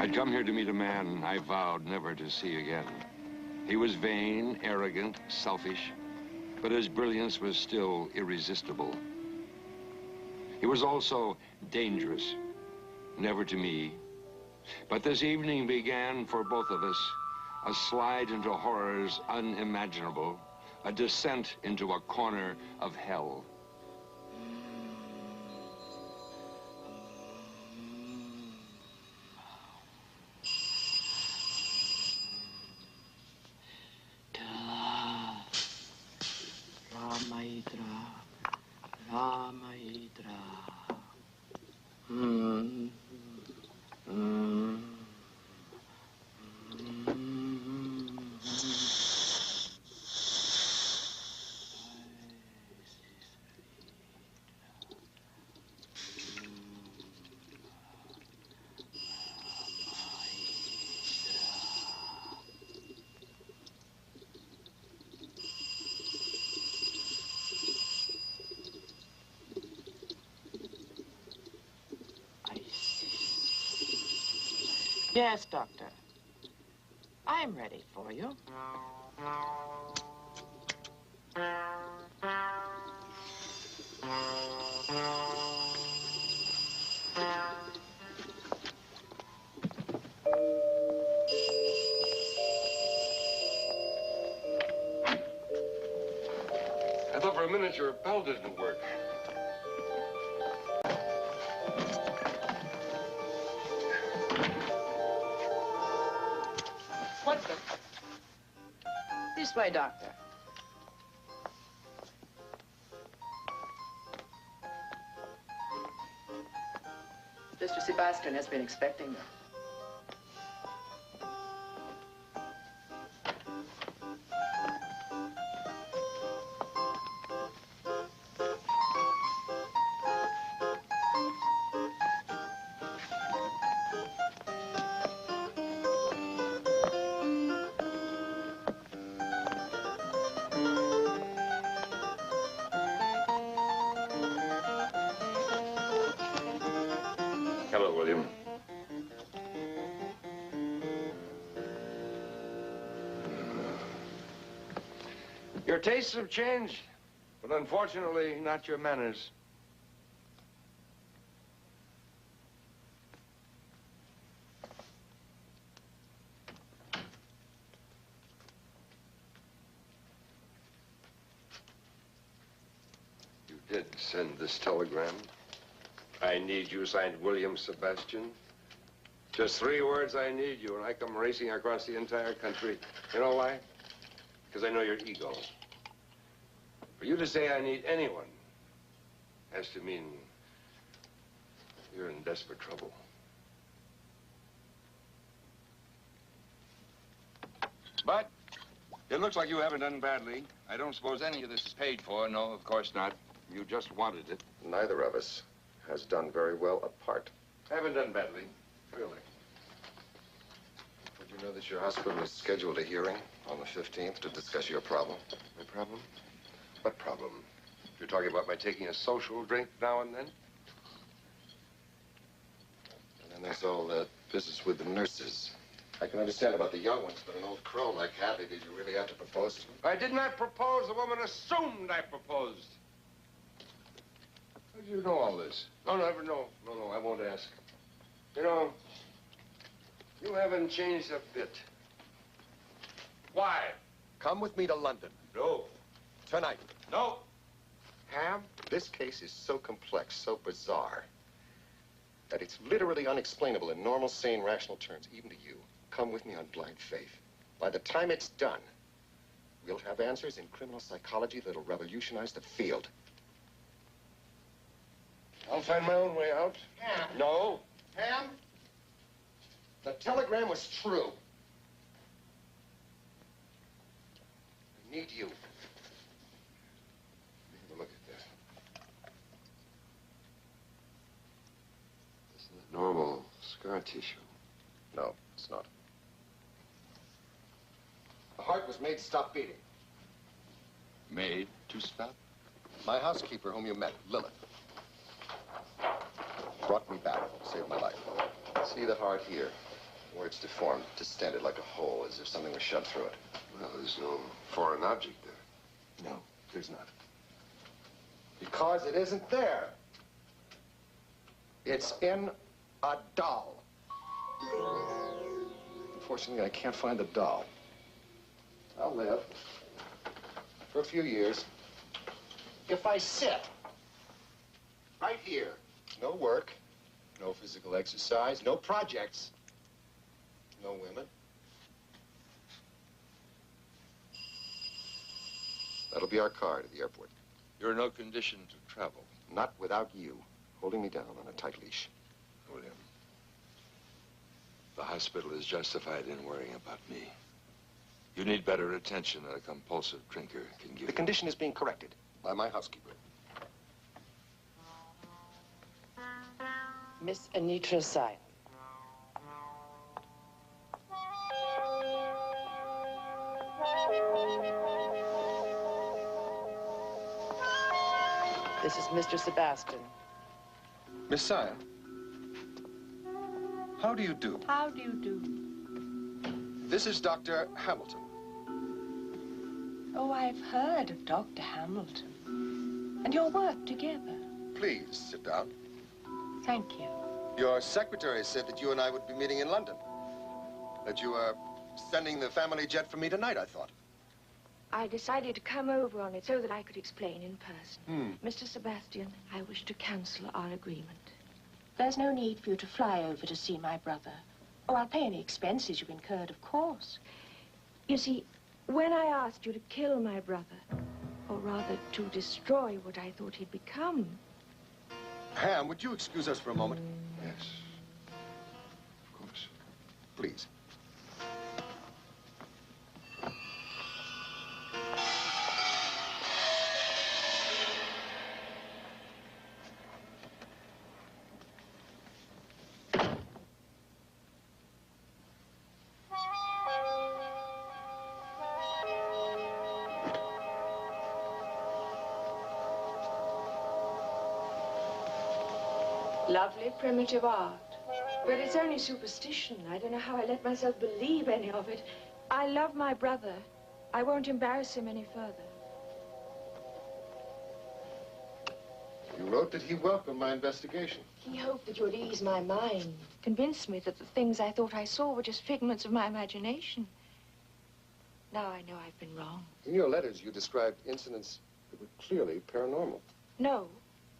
I'd come here to meet a man I vowed never to see again. He was vain, arrogant, selfish, but his brilliance was still irresistible. He was also dangerous, never to me. But this evening began for both of us a slide into horrors unimaginable, a descent into a corner of hell. Yes, Doctor. I'm ready for you. I thought for a minute your bell didn't work. What's it? This way, Doctor. Mr. Sebastian has been expecting you. Hello, William. Your tastes have changed, but unfortunately, not your manners. You did send this telegram. I need you, signed William Sebastian. Just 3 words, I need you, and I come racing across the entire country. You know why? Because I know your ego. For you to say I need anyone has to mean you're in desperate trouble. But it looks like you haven't done badly. I don't suppose any of this is paid for. No, of course not. You just wanted it. Neither of us has done very well apart. I haven't done badly, really. Did you know that your hospital has scheduled a hearing on the 15th to discuss your problem? My problem? What problem? You're talking about my taking a social drink now and then? And then there's all that business with the nurses. I can understand about the young ones, but an old crow like Hadley, did you really have to propose to him? I did not propose. The woman assumed I proposed. How do you know all this? No, never know. No, I won't ask. You know, you haven't changed a bit. Why? Come with me to London. No. Tonight. No. Ham, this case is so complex, so bizarre, that it's literally unexplainable in normal, sane, rational terms, even to you. Come with me on blind faith. By the time it's done, we'll have answers in criminal psychology that'll revolutionize the field. I'll find my own way out. Ham. No. Ham, the telegram was true. I need you. Have a look at that. This isn't normal scar tissue. No, it's not. The heart was made to stop beating. Made to stop? My housekeeper, whom you met, Lilith, brought me back, saved my life. See the heart here. Where it's deformed, distended like a hole, as if something was shoved through it. Well, there's no foreign object there. No, there's not. Because it isn't there. It's in a doll. Unfortunately, I can't find the doll. I'll live for a few years if I sit right here. No work, no physical exercise, no projects, no women. That'll be our car to the airport. You're in no condition to travel. Not without you holding me down on a tight leash. William, the hospital is justified in worrying about me. You need better attention than a compulsive drinker can give you. The condition is being corrected by my housekeeper. Miss Anitra Sy. This is Mr. Sebastian. Miss Sy, how do you do? How do you do? This is Dr. Hamilton. Oh, I've heard of Dr. Hamilton and your work together. Please sit down. Thank you. Your secretary said that you and I would be meeting in London. That you are sending the family jet for me tonight, I thought. I decided to come over on it so that I could explain in person. Mr. Sebastian, I wish to cancel our agreement. There's no need for you to fly over to see my brother. Oh, I'll pay any expenses you've incurred, of course. You see, when I asked you to kill my brother, or rather to destroy what I thought he'd become. Ham, would you excuse us for a moment? Yes. Of course. Please. Lovely primitive art. But it's only superstition. I don't know how I let myself believe any of it. I love my brother. I won't embarrass him any further. You wrote that he welcomed my investigation. He hoped that you would ease my mind, convince me that the things I thought I saw were just figments of my imagination. Now I know I've been wrong. In your letters, you described incidents that were clearly paranormal. No,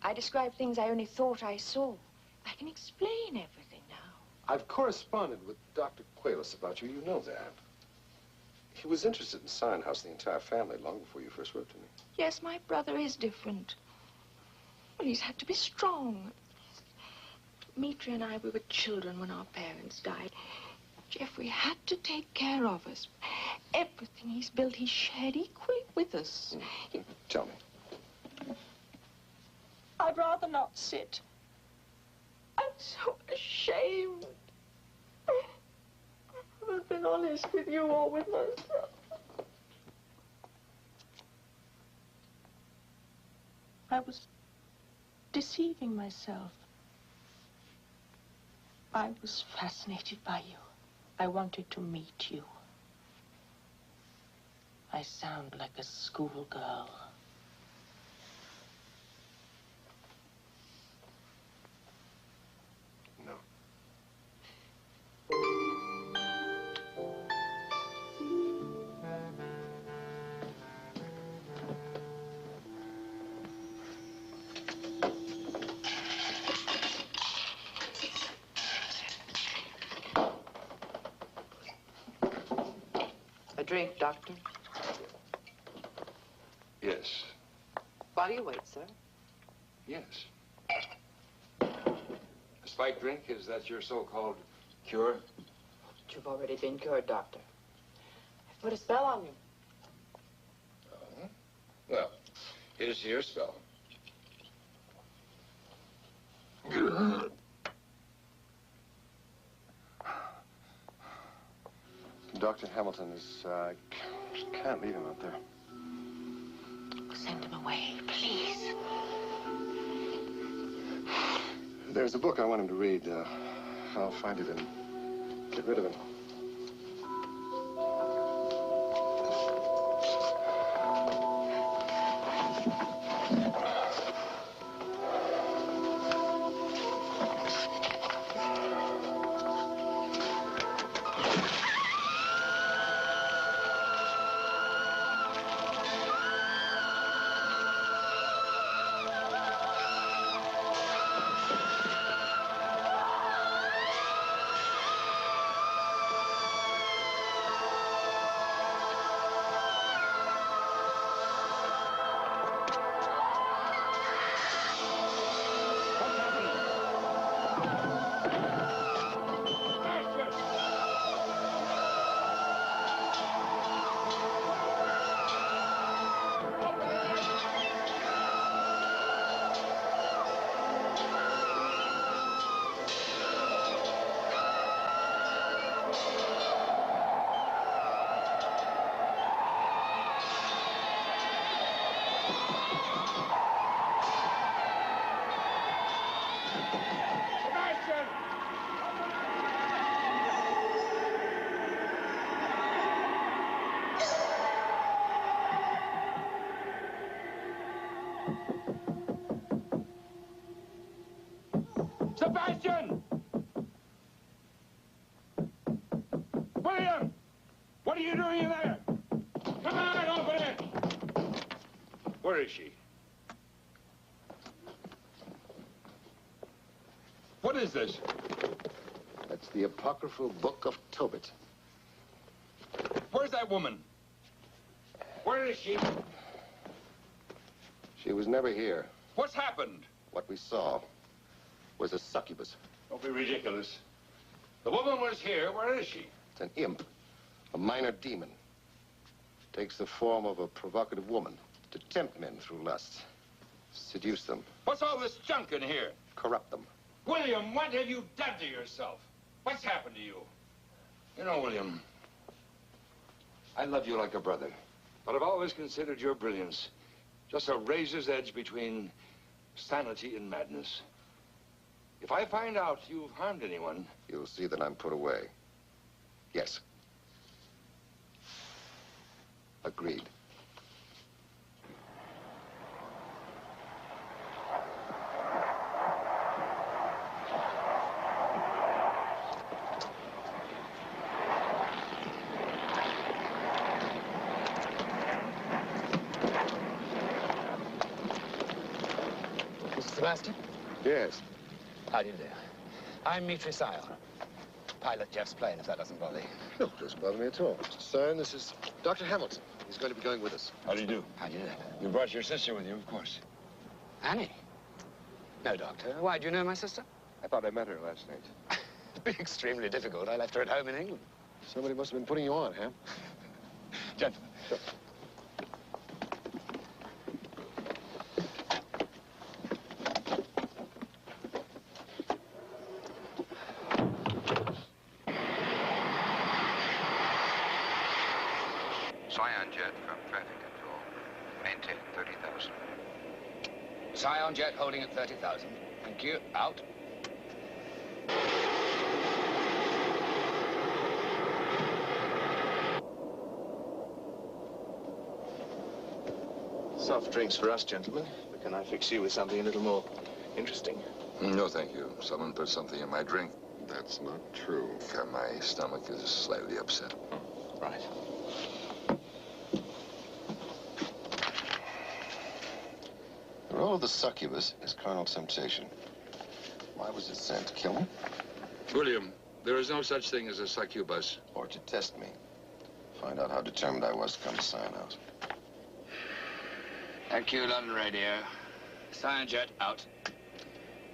I described things I only thought I saw. I can explain everything now. I've corresponded with Dr. Qualis about you. You know that. He was interested in Sign House, the entire family, long before you first wrote to me. Yes, my brother is different. Well, he's had to be strong. Mitri and I, we were children when our parents died. Jeffrey had to take care of us. Everything he's built, he shared equally with us. Tell me. I'd rather not sit. I'm so ashamed. I haven't been honest with you or with myself. I was deceiving myself. I was fascinated by you. I wanted to meet you. I sound like a schoolgirl. No. A drink, Doctor? Yes. While you wait, sir. Yes. A spike drink, is that your so-called cure? But you've already been cured, Doctor. I've put a spell on you. Oh. Well, here's your spell. Dr. Hamilton is, can't leave him out there. Send him away, please. There's a book I want him to read. I'll find it in Get rid of him. Sebastian! William! What are you doing in there? Come on, open it! Where is she? What is this? That's the apocryphal Book of Tobit. Where's that woman? Where is she? She was never here. What's happened? What we saw was a succubus. Don't be ridiculous. The woman was here. Where is she? It's an imp, a minor demon. Takes the form of a provocative woman to tempt men through lust, seduce them, What's all this junk in here? corrupt them. William, what have you done to yourself? What's happened to you? You know, William, I love you like a brother, but I've always considered your brilliance just a razor's edge between sanity and madness. If I find out you've harmed anyone... You'll see that I'm put away. Yes. Agreed. Mr. Sebastian? Yes. How do you do? I'm Mitri Scion. Pilot Jeff's plane, if that doesn't bother you. No, it doesn't bother me at all. Mr. Scion, this is Dr. Hamilton. He's going to be going with us. How do you do? How do you do? You brought your sister with you, of course. Annie? No, Doctor. Why, do you know my sister? I thought I met her last night. It'd be extremely difficult. I left her at home in England. Somebody must have been putting you on, Ham. Gentlemen. Sure. Scion Jet from traffic control. Maintain 30,000. Scion Jet holding at 30,000. Thank you. Out. Soft drinks for us, gentlemen. But can I fix you with something a little more interesting? No, thank you. Someone put something in my drink. That's not true. My stomach is slightly upset. Right. The role of the succubus is carnal temptation. Why was it sent? To kill me? William, there is no such thing as a succubus. Or to test me? Find out how determined I was to come to Scion House. Thank you, London Radio. Scion Jet out.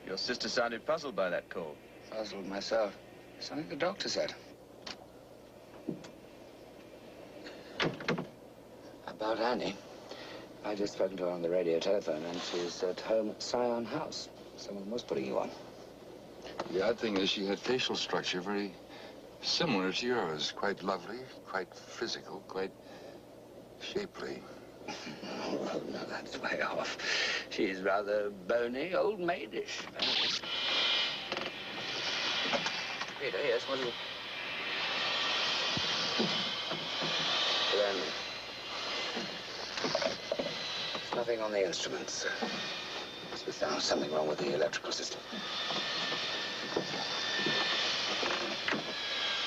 Your sister sounded puzzled by that call. Puzzled myself. Something the doctor said. About Annie. I just spoken to her on the radio telephone, and she's at home at Scion House. Someone was putting you on. The odd thing is she had facial structure very similar to yours. Quite lovely, quite physical, quite shapely. Oh, no, that's way off. She's rather bony, old maidish. Peter, yes, what is it? Nothing on the instruments. Must be found something wrong with the electrical system.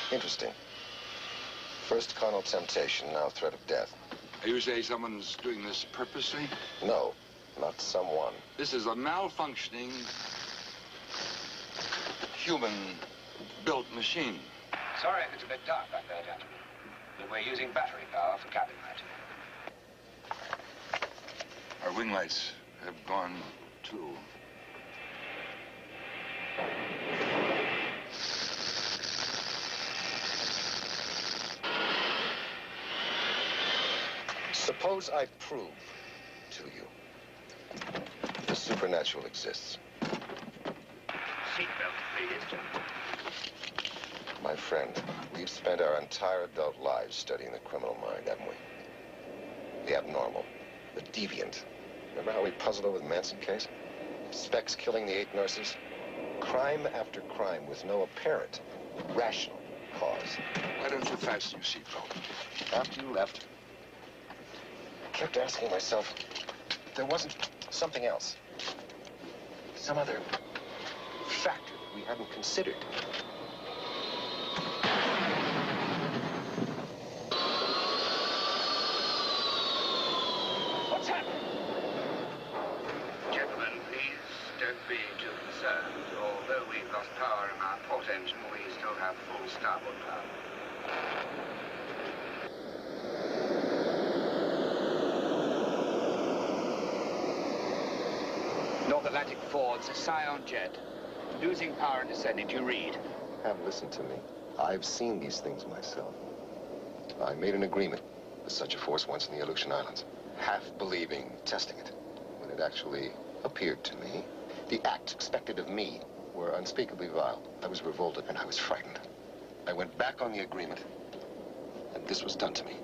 Interesting. First carnal temptation, now threat of death. You say someone's doing this purposely? No, not someone. This is a malfunctioning human-built machine. Sorry if it's a bit dark back there, gentlemen. But we're using battery power for cabin light. Our wing lights have gone too. Suppose I prove to you the supernatural exists. Seatbelt, please, gentlemen. My friend, we've spent our entire adult lives studying the criminal mind, haven't we? The abnormal, the deviant. Remember how we puzzled over the Manson case? Specs killing the 8 nurses? Crime after crime with no apparent, rational cause. Why don't you fasten your seatbelt? After you left, I kept asking myself if there wasn't something else. Some other factor that we hadn't considered. What's happening? Gentlemen, please don't be too concerned. Although we've lost power in our port engine, we still have full starboard power. North Atlantic Fords, Scion Jet. Losing power and descending. Do you read? Have listened to me. I've seen these things myself. I made an agreement with such a force once in the Aleutian Islands. Half believing, testing it. When it actually appeared to me, the acts expected of me were unspeakably vile. I was revolted and I was frightened. I went back on the agreement, and this was done to me.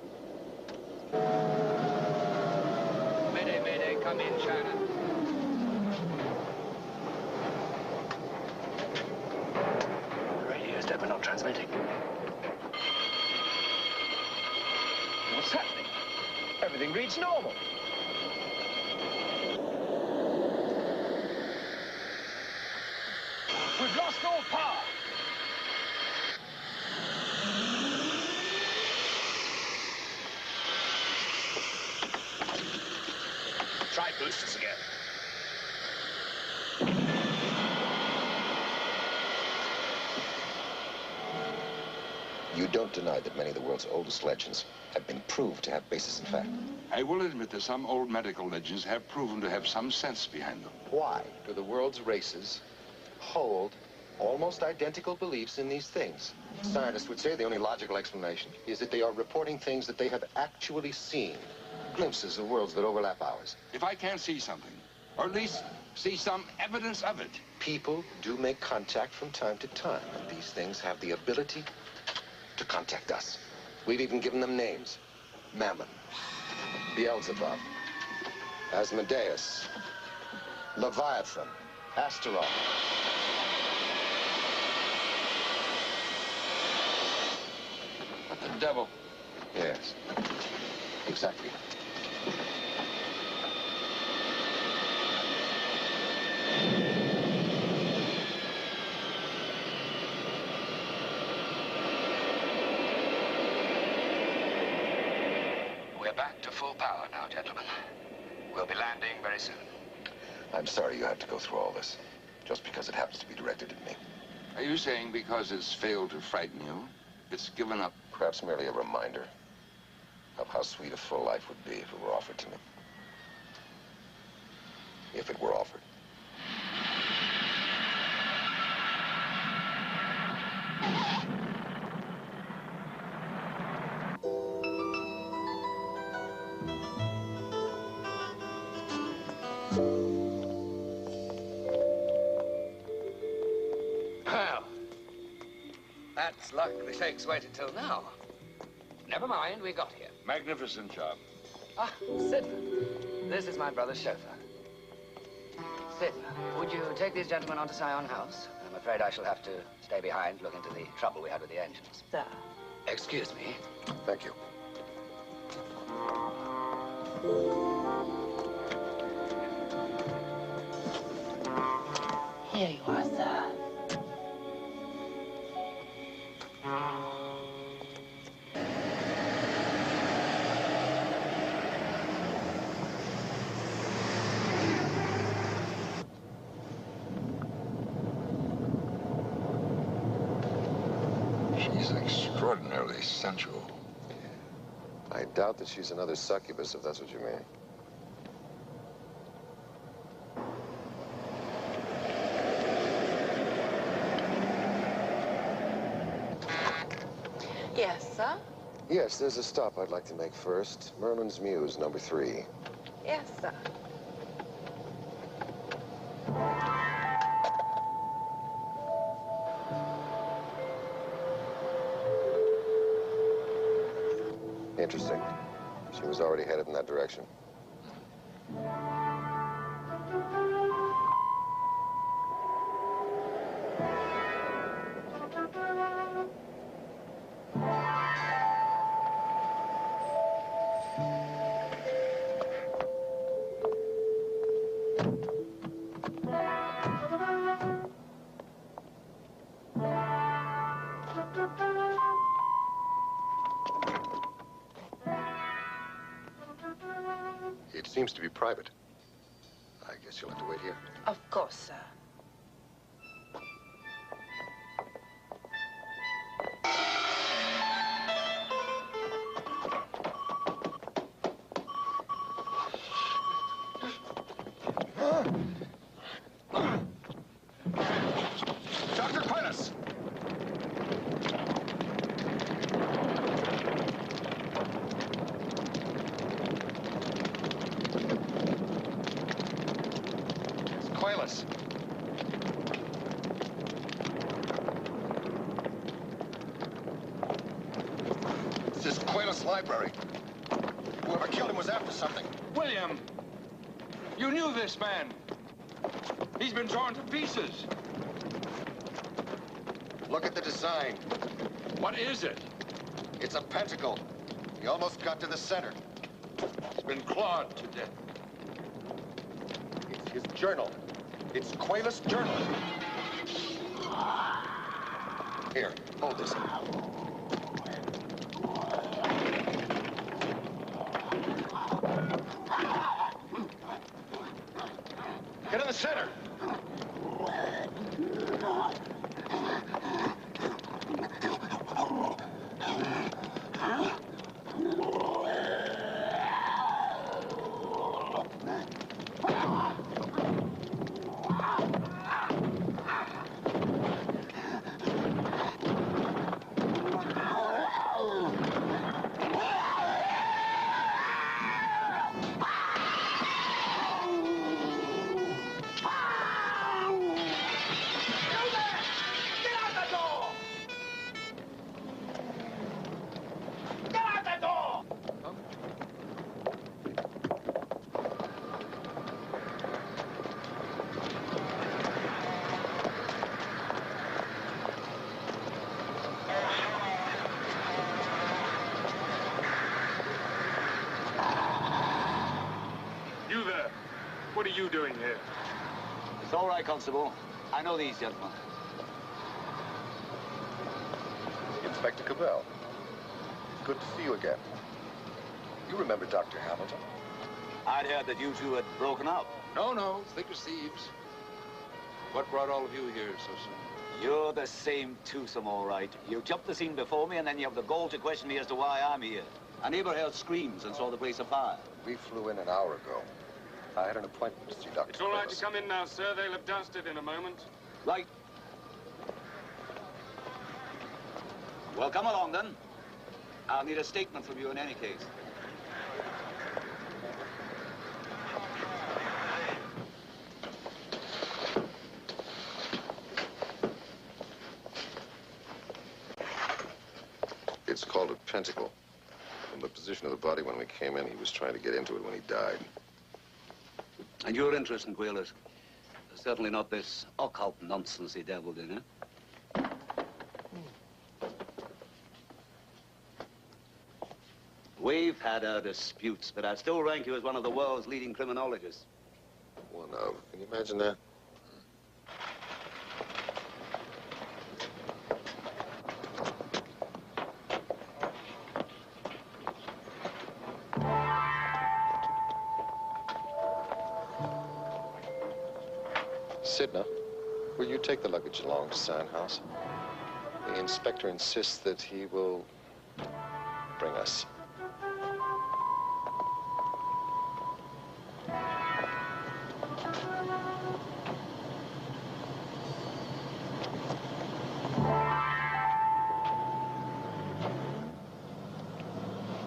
Mayday, mayday, come in, China. Radio's dead, we're not transmitting. What's happening? Everything reads normal. We've lost all power. Try boosters again. You don't deny that many of the world's oldest legends have been proved to have basis in fact. I will admit that some old medical legends have proven to have some sense behind them. Why do the world's races hold almost identical beliefs in these things? Scientists would say the only logical explanation is that they are reporting things that they have actually seen. Glimpses of worlds that overlap ours. If I can't see something, or at least see some evidence of it. People do make contact from time to time, and these things have the ability to contact us. We've even given them names. Mammon, Beelzebub, Asmodeus, Leviathan, Astaroth. What the devil? Yes, exactly. We're back to full power now, gentlemen. We'll be landing very soon. I'm sorry you had to go through all this, just because it happens to be directed at me. Are you saying because it's failed to frighten you, it's given up? Perhaps merely a reminder of how sweet a full life would be if it were offered to me. If it were offered. Well, that's luck the shakes waited till now. Never mind, we got here. Magnificent job. Ah, Sid. This is my brother's chauffeur. Sid, would you take these gentlemen on to Scion House? I'm afraid I shall have to stay behind to look into the trouble we had with the engines. Sir. Excuse me. Thank you. Here you are, sir. She's extraordinarily sensual. I doubt that she's another succubus, if that's what you mean. Yes, sir? Yes, there's a stop I'd like to make first. Merlin's Muse, number 3. Yes, sir. Interesting. She was already headed in that direction. It seems to be private. I guess you'll have to wait here. Of course, sir. Dr. Quintus! Quaylis. This is Quaylis Library. Whoever killed him was after something. William! You knew this man. He's been torn to pieces. Look at the design. What is it? It's a pentacle. He almost got to the center. It's been clawed to death. It's his journal. It's Quaylis' journal. Here, hold this. Get in the center. You there. What are you doing here? It's all right, Constable. I know these gentlemen. Inspector Cabell. Good to see you again. You remember Dr. Hamilton? I'd heard that you two had broken up. No, thick as thieves. What brought all of you here so soon? You're the same twosome, all right. You jumped the scene before me, and then you have the gall to question me as to why I'm here. A neighbor heard screams and saw the place afire. We flew in an hour ago. I had an appointment to see Dr. It's all right Quaylis. to come in now, sir. They'll have dusted in a moment. Right. Well, come along, then. I'll need a statement from you in any case. It's called a pentacle. From the position of the body when we came in, he was trying to get into it when he died. And your interest in Quaylis? Certainly not this occult nonsense he dabbled in, eh? We've had our disputes, but I still rank you as one of the world's leading criminologists. One of. Can you imagine that? Sidna, will you take the luggage along to Sign House? The inspector insists that he will bring us.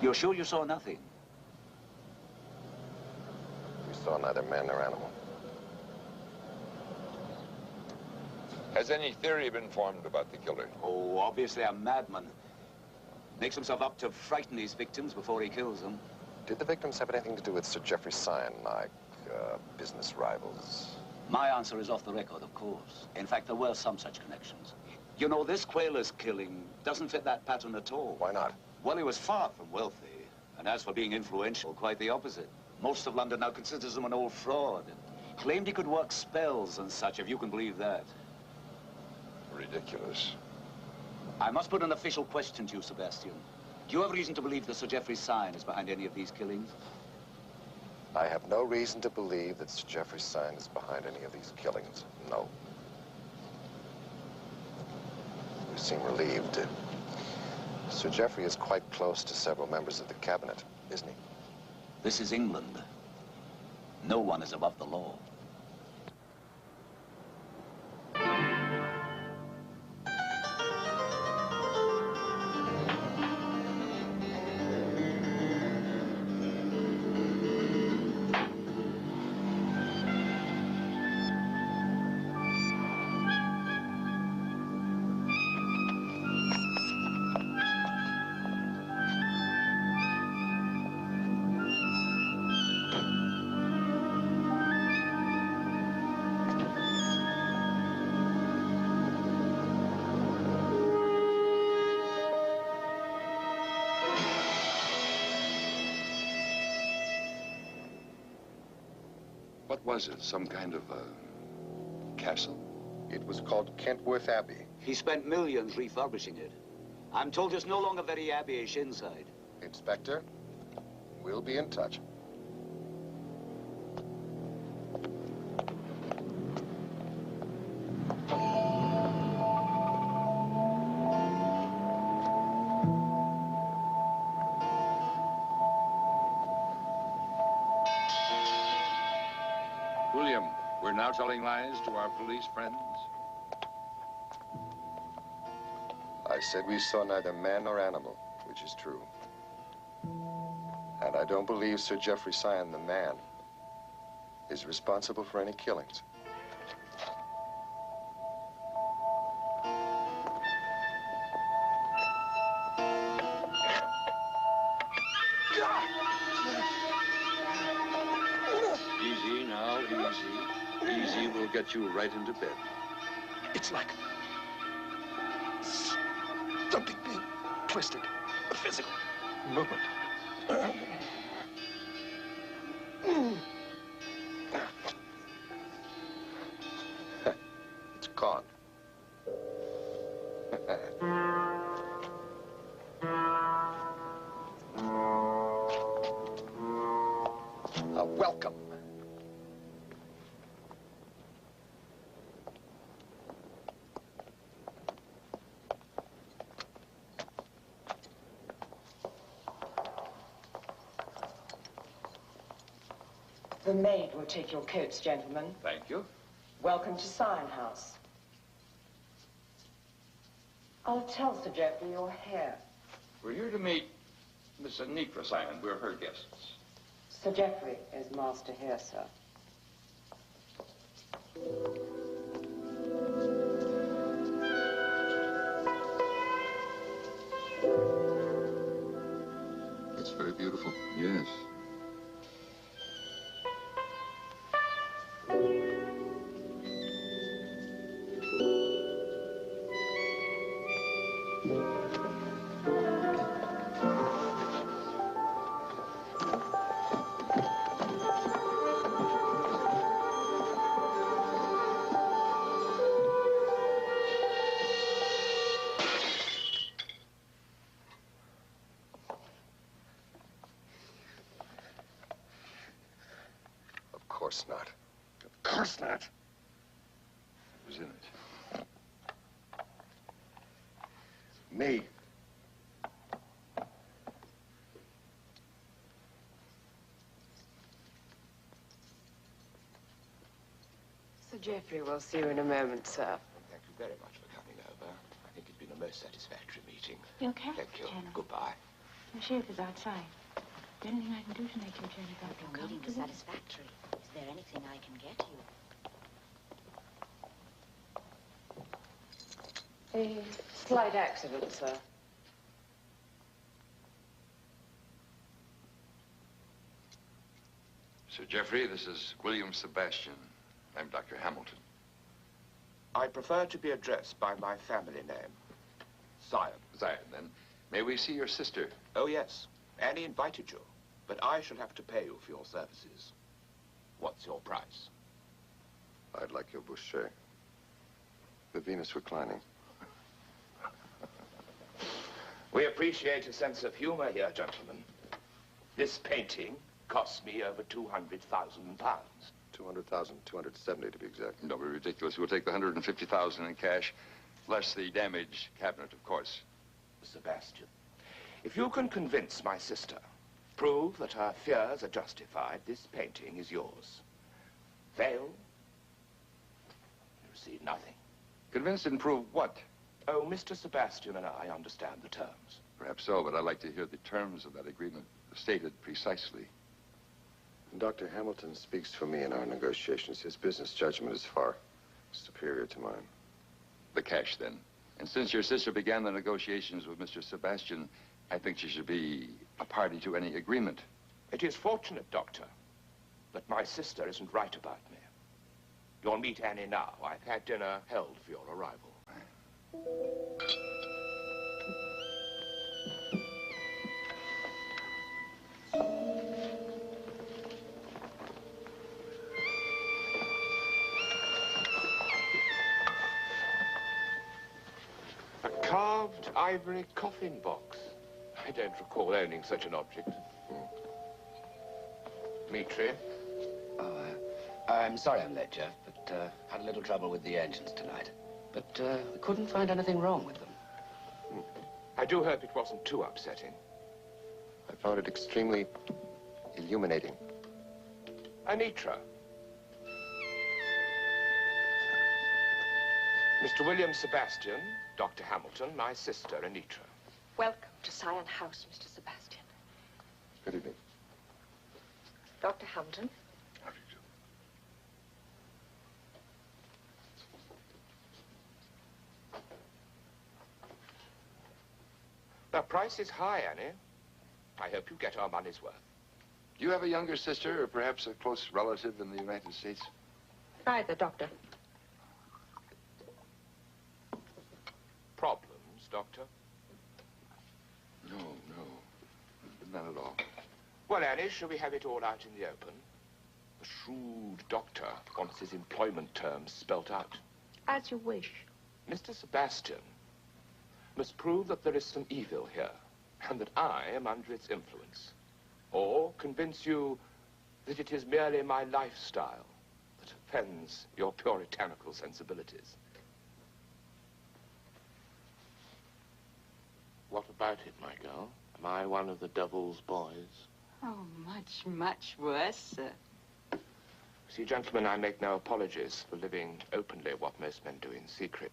You're sure you saw nothing? We saw neither man nor animal. Has any theory been formed about the killer? Oh, obviously a madman. Makes himself up to frighten his victims before he kills them. Did the victims have anything to do with Sir Geoffrey Syon, like business rivals? My answer is off the record, of course. In fact, there were some such connections. You know, this Quayler's killing doesn't fit that pattern at all. Why not? Well, he was far from wealthy. And as for being influential, quite the opposite. Most of London now considers him an old fraud. Claimed he could work spells and such, if you can believe that. Ridiculous. I must put an official question to you, Sebastian. Do you have reason to believe that Sir Geoffrey Syon is behind any of these killings? I have no reason to believe that Sir Geoffrey Syon is behind any of these killings. No. You seem relieved. Sir Geoffrey is quite close to several members of the cabinet, isn't he? This is England. No one is above the law. What was it? Some kind of a castle? It was called Kentworth Abbey. He spent millions refurbishing it. I'm told it's no longer very abbey-ish inside. Inspector, we'll be in touch. William, we're now telling lies to our police friends? I said we saw neither man nor animal, which is true. And I don't believe Sir Geoffrey Syon, the man, is responsible for any killings. Easy now, easy. Easy will get you right into bed. It's like something being twisted. A physical movement. It's gone. Welcome. The maid will take your coats, gentlemen. Thank you. Welcome to Syon House. I'll tell Sir Geoffrey you're here. We're here to meet Miss Anitra Syon. We're her guests. Sir Geoffrey is master here, sir. It's very beautiful. Yes. Of course not. Of course not. was in it. Me. Sir Geoffrey will see you in a moment, sir. Thank you very much for coming over. I think it's been a most satisfactory meeting. You okay? Thank you. General. Goodbye. The sheriff is outside. Is there anything I can do to make your journey back Your meeting was satisfactory. Is there anything I can get you? A slight accident, sir. Sir Geoffrey, this is William Sebastian. I'm Dr. Hamilton. I prefer to be addressed by my family name. Zion. Zion, then. May we see your sister? Oh, yes. Annie invited you, but I shall have to pay you for your services. What's your price? I'd like your Boucher. The Venus reclining. We appreciate a sense of humor here, gentlemen. This painting cost me over £200,000. 200,000, 270 to be exact. Don't be ridiculous. We'll take the 150,000 in cash, less the damaged cabinet, of course. Sebastian, if you can convince my sister, prove that her fears are justified, this painting is yours. Fail, you receive nothing. Convinced and prove what? Oh, Mr. Sebastian and I understand the terms. Perhaps so, but I'd like to hear the terms of that agreement stated precisely. Dr. Hamilton speaks for me in our negotiations. His business judgment is far superior to mine. The cash, then. And since your sister began the negotiations with Mr. Sebastian, I think she should be a party to any agreement. It is fortunate, Doctor, that my sister isn't right about me. You'll meet Annie now. I've had dinner held for your arrival. A carved ivory coffin box. I don't recall owning such an object. Mitri? I'm sorry I'm late, Jeff, but had a little trouble with the engines tonight. But we couldn't find anything wrong with them. I do hope it wasn't too upsetting. I found it extremely illuminating. Anitra. Mr. William Sebastian, Dr. Hamilton, my sister, Anitra. Welcome to Scion House, Mr. Sebastian. Good evening. Dr. Hamilton. How do you do? The price is high, Annie. I hope you get our money's worth. Do you have a younger sister or perhaps a close relative in the United States? Neither, Doctor. Problems, Doctor? No. None at all. Well, Annie, shall we have it all out in the open? The shrewd doctor wants his employment terms spelt out. As you wish. Mr. Sebastian must prove that there is some evil here, and that I am under its influence. Or convince you that it is merely my lifestyle that offends your puritanical sensibilities. What about it, my girl? Am I one of the devil's boys? Oh, much, much worse, sir. See, gentlemen, I make no apologies for living openly what most men do in secret.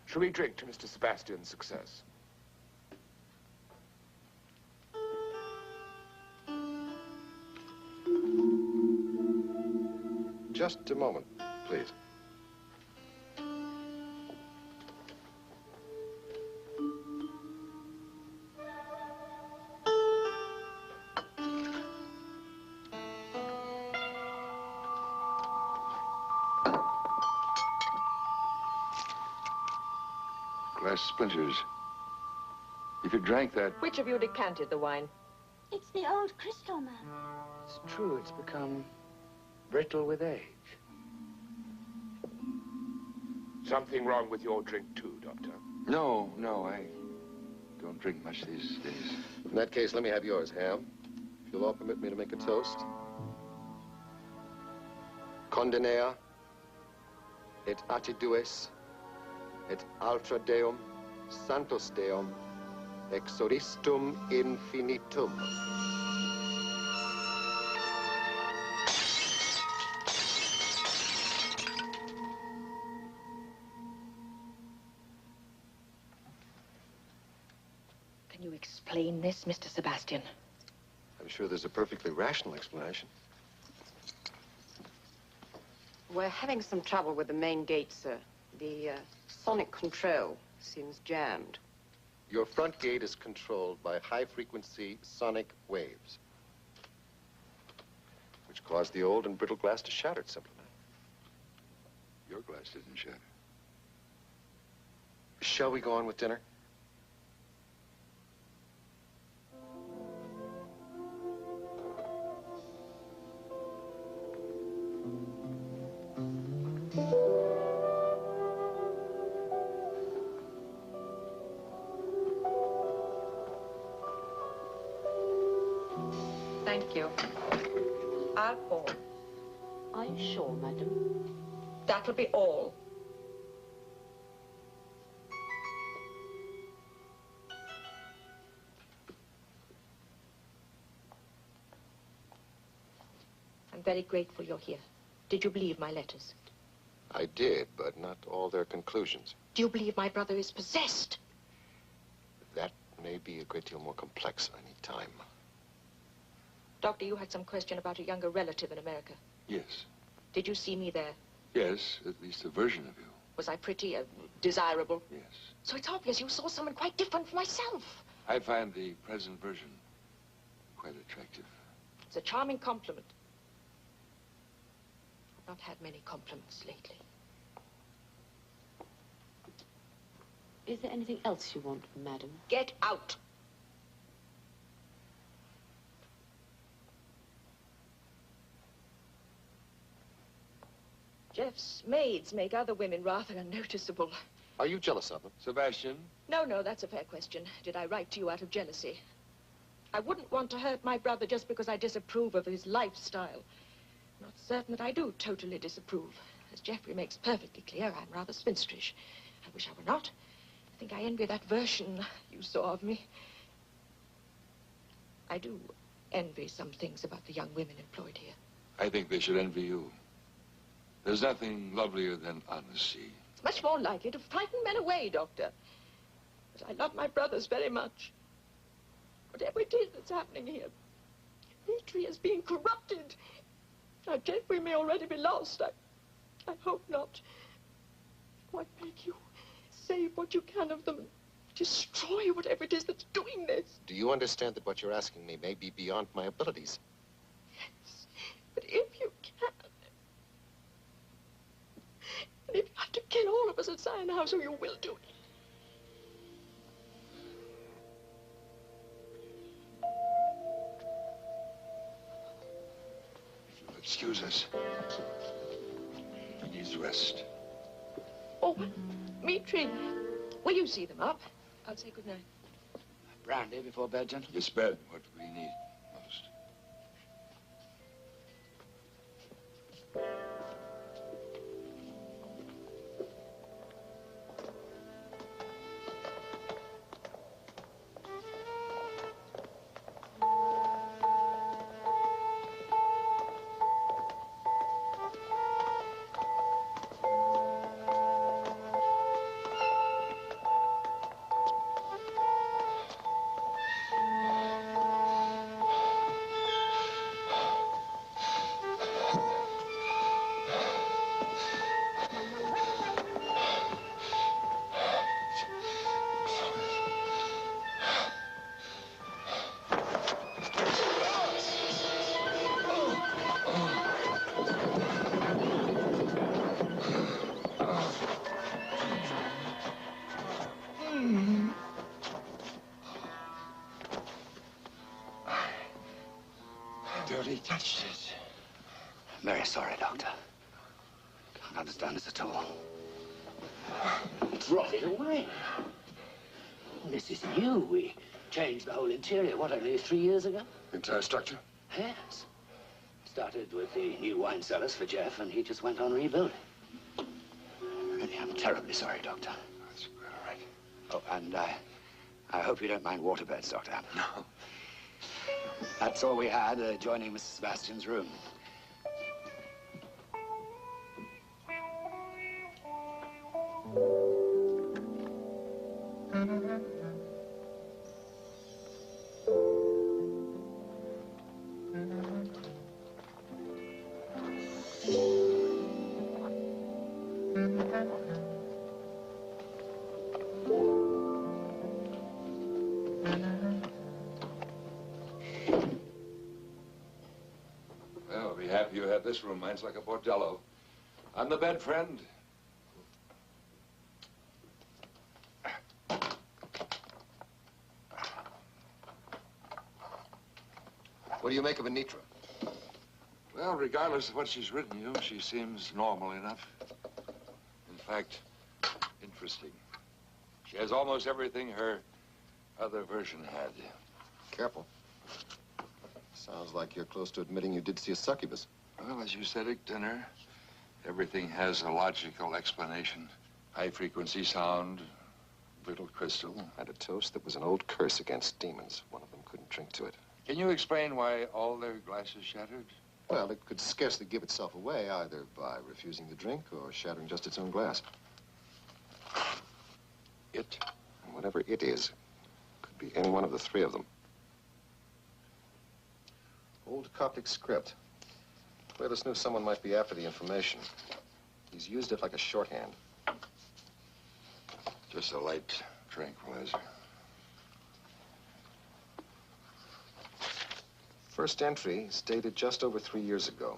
Shall we drink to Mr. Sebastian's success? Just a moment, please. Glass splinters. If you drank that... Which of you decanted the wine? It's the old crystal man. It's true, it's become brittle with age. Something wrong with your drink too, Doctor? No, I don't drink much these days. In that case, let me have yours, Ham. If you'll all permit me to make a toast. Condinea. et atidues, et altra Deum, Sanctus Deum, exoristum infinitum. Can you explain this, Mr. Sebastian? I'm sure there's a perfectly rational explanation. We're having some trouble with the main gate, sir. The sonic control seems jammed. Your front gate is controlled by high-frequency sonic waves, which cause the old and brittle glass to shatter, simply. Your glass didn't shatter. Shall we go on with dinner? Thank you. I'll pour. Are you sure, madam? That'll be all. I'm very grateful you're here. Did you believe my letters? I did, but not all their conclusions. Do you believe my brother is possessed? That may be a great deal more complex any time. Doctor, you had some question about a younger relative in America. Yes. Did you see me there? Yes, at least a version of you. Was I pretty, desirable? Yes. So it's obvious you saw someone quite different from myself. I find the present version quite attractive. It's a charming compliment. I've not had many compliments lately. Is there anything else you want, madam? Get out! Jeff's maids make other women rather unnoticeable. Are you jealous of them? Sebastian? No, that's a fair question. Did I write to you out of jealousy? I wouldn't want to hurt my brother just because I disapprove of his lifestyle. Not certain that I do totally disapprove. As Jeffrey makes perfectly clear, I'm rather spinsterish. I wish I were not. I think I envy that version you saw of me. I do envy some things about the young women employed here. I think they should envy you. There's nothing lovelier than honesty. It's much more likely to frighten men away, Doctor. But I love my brothers very much. Whatever it is that's happening here, Mitri is being corrupted. Now, Jeffrey may already be lost. I hope not. Oh, I beg you, save what you can of them. Destroy whatever it is that's doing this. Do you understand that what you're asking me may be beyond my abilities? Yes, but if you can, and if you have to kill all of us at Zion House, or you will do it. If you'll excuse us, he needs rest. Oh, Mitri, will you see them up? I'll say good night. Brandy before bed, gentlemen? This bed, what we need most. Dirty touched it. Very sorry, Doctor. Can't understand this at all. It's rotted away. This is new. We changed the whole interior, what, only 3 years ago? Entire structure? Yes. Started with the new wine cellars for Jeff, and he just went on rebuilding. terribly sorry, Doctor. That's all right. Oh, and I hope you don't mind waterbeds, Doctor. No. That's all we had, adjoining Mrs. Sebastian's room. Well, I'll be happy you have this room. Mine's like a bordello. I'm the bed friend. What do you make of Anitra? Well, regardless of what she's written you, she seems normal enough. In fact, interesting. She has almost everything her other version had. Careful. Sounds like you're close to admitting you did see a succubus. Well, as you said at dinner, everything has a logical explanation. High-frequency sound, brittle crystal. And a toast that was an old curse against demons. One of them couldn't drink to it. Can you explain why all their glasses shattered? Well, it could scarcely give itself away, either by refusing the drink or shattering just its own glass. It? And whatever it is, could be any one of the three of them. Old Coptic script. Cletus knew someone might be after the information. He's used it like a shorthand. Just a light tranquilizer. First entry is dated just over 3 years ago.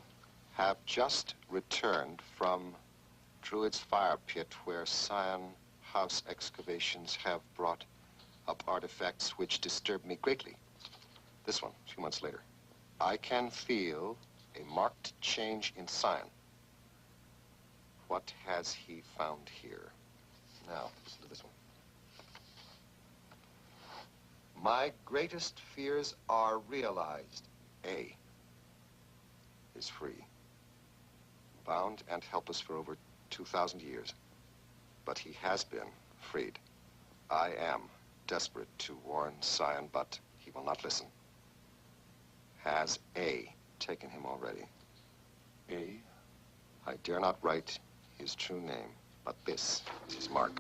Have just returned from Druid's fire pit where Scion house excavations have brought up artifacts which disturb me greatly. This one, a few months later. I can feel a marked change in Scion. What has he found here? Now, listen to this one. My greatest fears are realized. A is free, bound and helpless for over 2,000 years. But he has been freed. I am desperate to warn Scion, but he will not listen. Has A taken him already? A? I dare not write his true name, but this is his mark.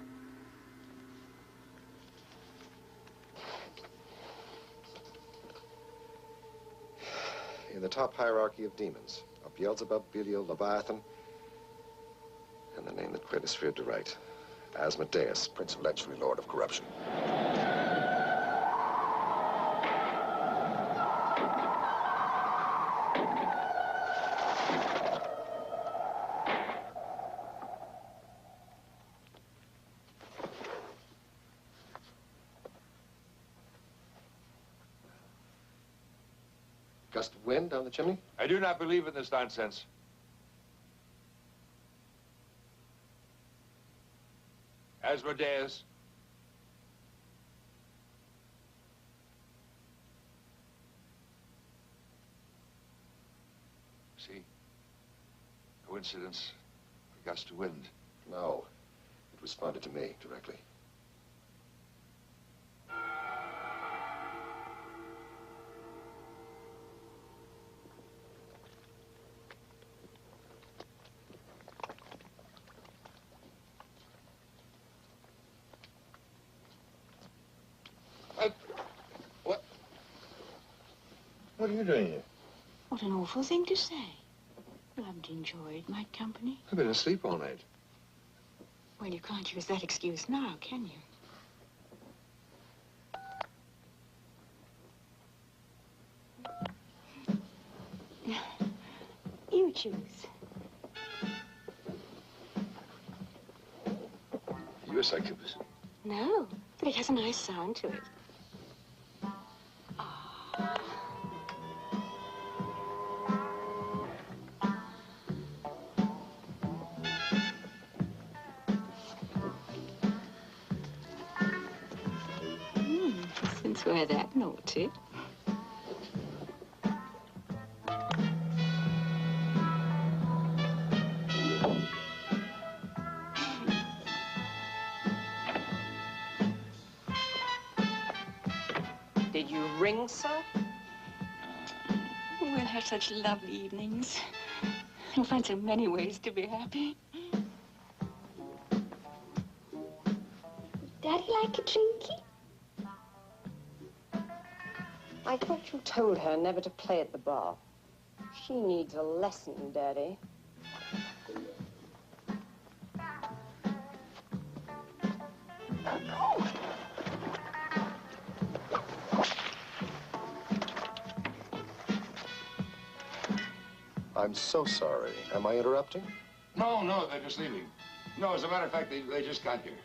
In the top hierarchy of demons, are Beelzebub, Belial, Leviathan, and the name that Cletus feared to write, Asmodeus, Prince of Lechery, Lord of Corruption. Gust of wind down the chimney? I do not believe in this nonsense. Asmodeus. See? Coincidence. A gust of wind. No. It responded to me directly. What are you doing here? What an awful thing to say. You haven't enjoyed my company? I've been asleep all night. Well, you can't use that excuse now, can you? You choose. Are you a succubus? No, but it has a nice sound to it. Since we're that naughty. Did you ring, sir? We'll have such lovely evenings. We'll find so many ways to be happy. Daddy like a drinky? I thought you told her never to play at the bar. She needs a lesson, Daddy. I'm so sorry. Am I interrupting? No, no, they're just leaving. No, as a matter of fact, they just got here.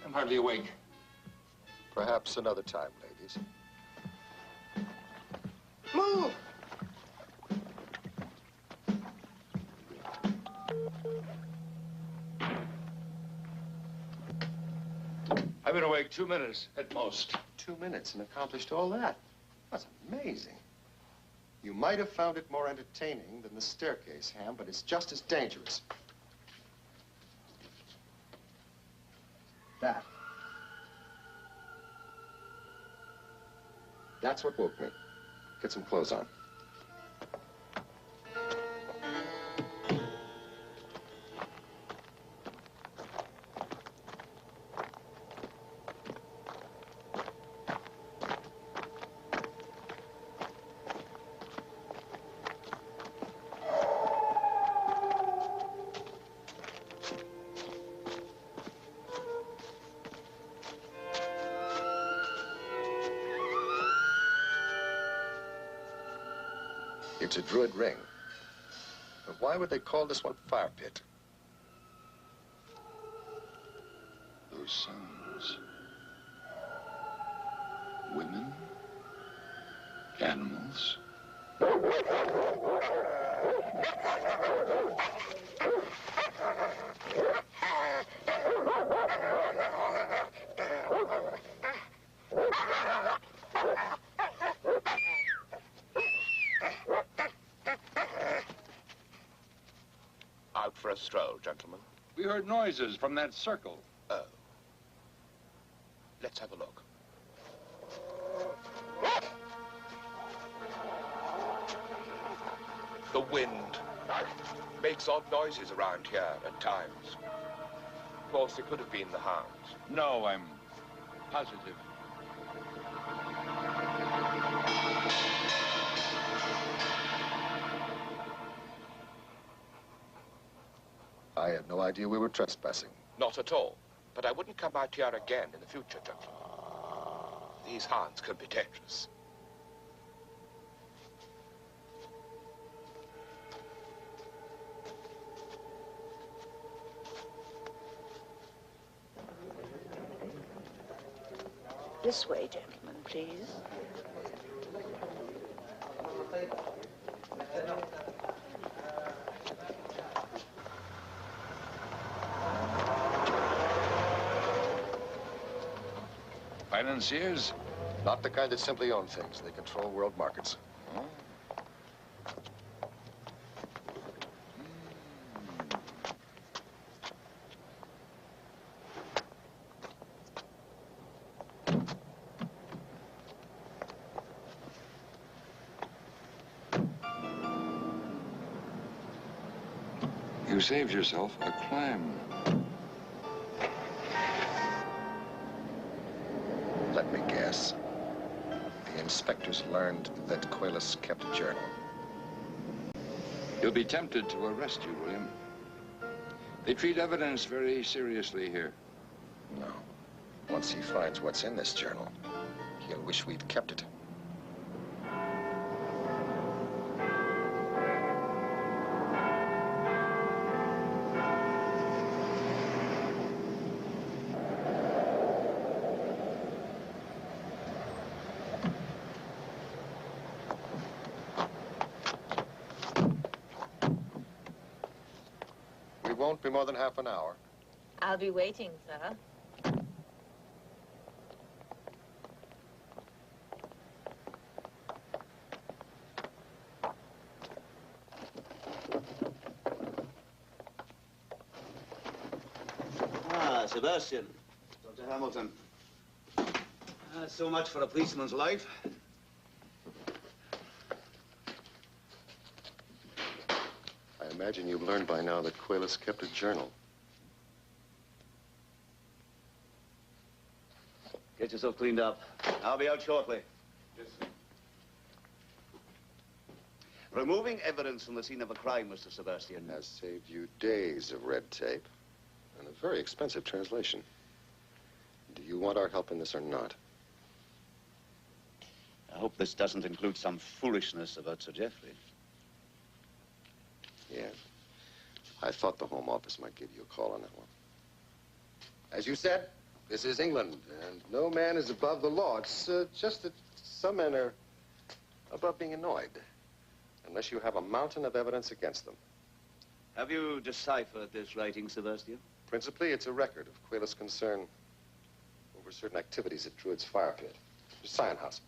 I'm hardly awake. Perhaps another time, ladies. Move! I've been awake 2 minutes at most. 2 minutes and accomplished all that. That's amazing. You might have found it more entertaining than the staircase, Ham, but it's just as dangerous. That's what woke me. Get some clothes on. It's a Druid ring. But why would they call this one Fire Pit? Those sounds. Women. Animals. Out for a stroll, gentlemen. We heard noises from that circle. Oh. Let's have a look. The wind makes odd noises around here at times. Of course, it could have been the hounds. No, I'm positive. I had no idea we were trespassing. Not at all. But I wouldn't come out here again in the future, gentlemen. These hounds can be dangerous. This way, gentlemen, please. Financiers? Not the kind that simply own things. They control world markets. Oh. You saved yourself a climb. Let me guess. The inspectors learned that Quaylis kept a journal. You'll be tempted to arrest you, William. They treat evidence very seriously here. No. Once he finds what's in this journal, he'll wish we'd kept it. Won't be more than half an hour. I'll be waiting, sir. Ah, Sebastian. Dr. Hamilton. So much for a policeman's life. I imagine you've learned by now that Cuevas kept a journal. Get yourself cleaned up. I'll be out shortly. Yes, sir. Removing evidence from the scene of a crime, Mr. Sebastian, Has saved you days of red tape and a very expensive translation. Do you want our help in this or not? I hope this doesn't include some foolishness about Sir Geoffrey. Yeah. I thought the Home Office might give you a call on that one. As you said, this is England, and no man is above the law. It's just that some men are above being annoyed, unless you have a mountain of evidence against them. Have you deciphered this writing, Sebastian? Principally, it's a record of Cuevas' concern over certain activities at Druid's Fire Pit, Sion House.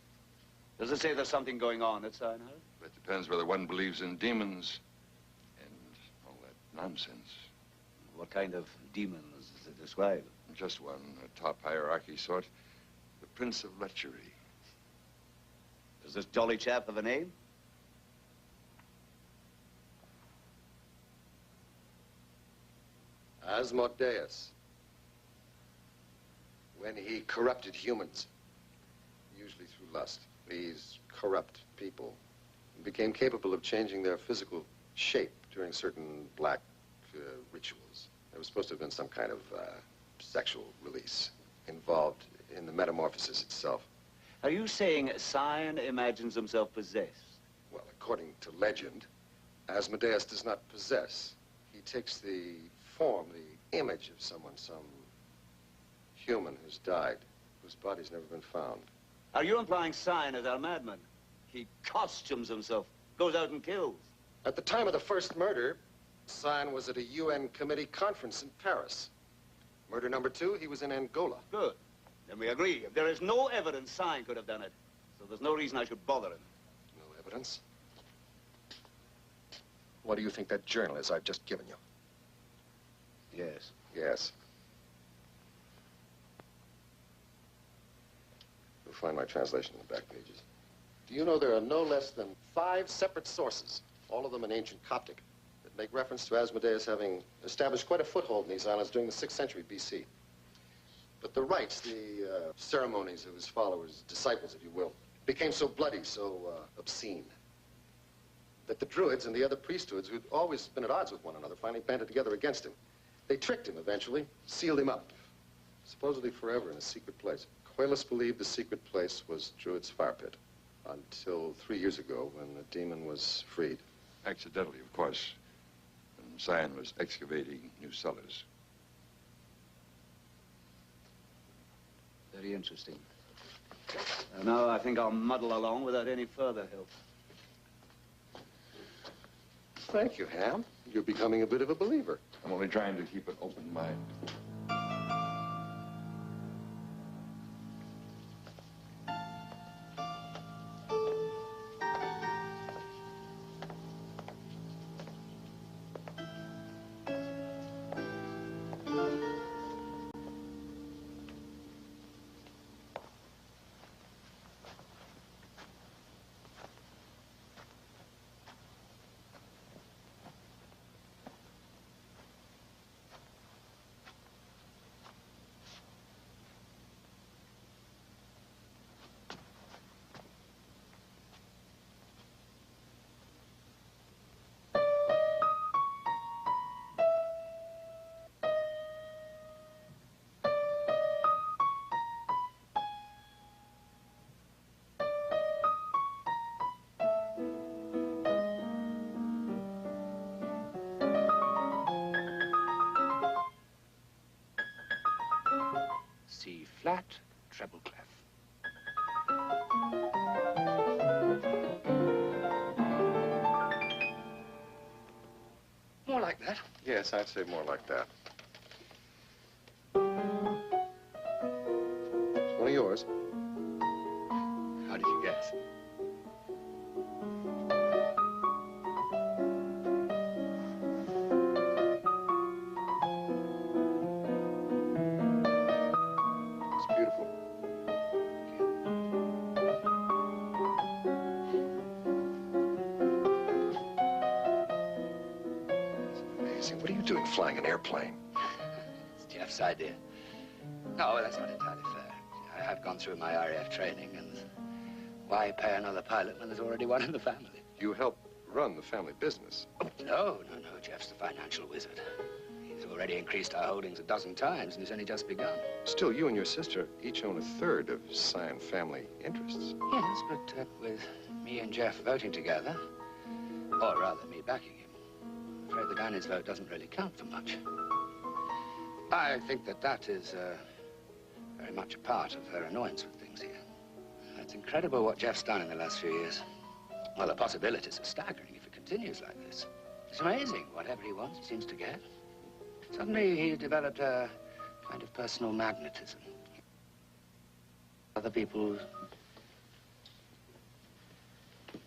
Does it say there's something going on at Sion House? It depends whether one believes in demons and all that nonsense. What kind of demons does it describe? Just one, a top hierarchy sort. The Prince of Lechery. Does this jolly chap have a name? Asmodeus. When he corrupted humans, usually through lust, these corrupt people became capable of changing their physical shape during certain black rituals. There was supposed to have been some kind of sexual release involved in the metamorphosis itself. Are you saying Sion imagines himself possessed? Well, according to legend, Asmodeus does not possess. He takes the form, the image of someone, some human who's died, whose body's never been found. Are you implying Sion is our madman? He costumes himself, goes out and kills. At the time of the first murder, Sion was at a UN committee conference in Paris. Murder number 2, he was in Angola. Good. Then we agree. If there is no evidence, Sion could have done it. So there's no reason I should bother him. No evidence? What do you think that journal is I've just given you? Yes. Yes. You'll find my translation in the back pages. Do you know there are no less than 5 separate sources, all of them in ancient Coptic, that make reference to Asmodeus having established quite a foothold in these islands during the 6th century BC. But the rites, the ceremonies of his followers, disciples, if you will, became so bloody, so obscene, that the Druids and the other priesthoods, who'd always been at odds with one another, finally banded together against him. They tricked him eventually, sealed him up, supposedly forever in a secret place. Cuevas believed the secret place was Druid's Fire Pit, until 3 years ago when the demon was freed. Accidentally, of course, when Sion was excavating new cellars. Very interesting. Now I think I'll muddle along without any further help. Thank you, Ham. You're becoming a bit of a believer. I'm only trying to keep an open mind. C flat, treble clef. More like that. Yes, I'd say more like that. It's one of yours. How did you guess? It's beautiful. Sebastian, what are you doing flying an airplane? It's Jeff's idea. No, that's not entirely fair. I have gone through my RAF training, and why pay another pilot when there's already one in the family? You help run the family business. No. Jeff's the financial wizard. He's already increased our holdings a dozen times, and he's only just begun. Still, you and your sister each own a third of Scion family interests. Yes, but with me and Jeff voting together, or rather me backing him, I'm afraid the Dinah's vote doesn't really count for much. I think that is very much a part of her annoyance with things here. It's incredible what Jeff's done in the last few years. Well, the possibilities are staggering if it continues like this. It's amazing. Whatever he wants, he seems to get. Suddenly, he's developed a kind of personal magnetism. Other people's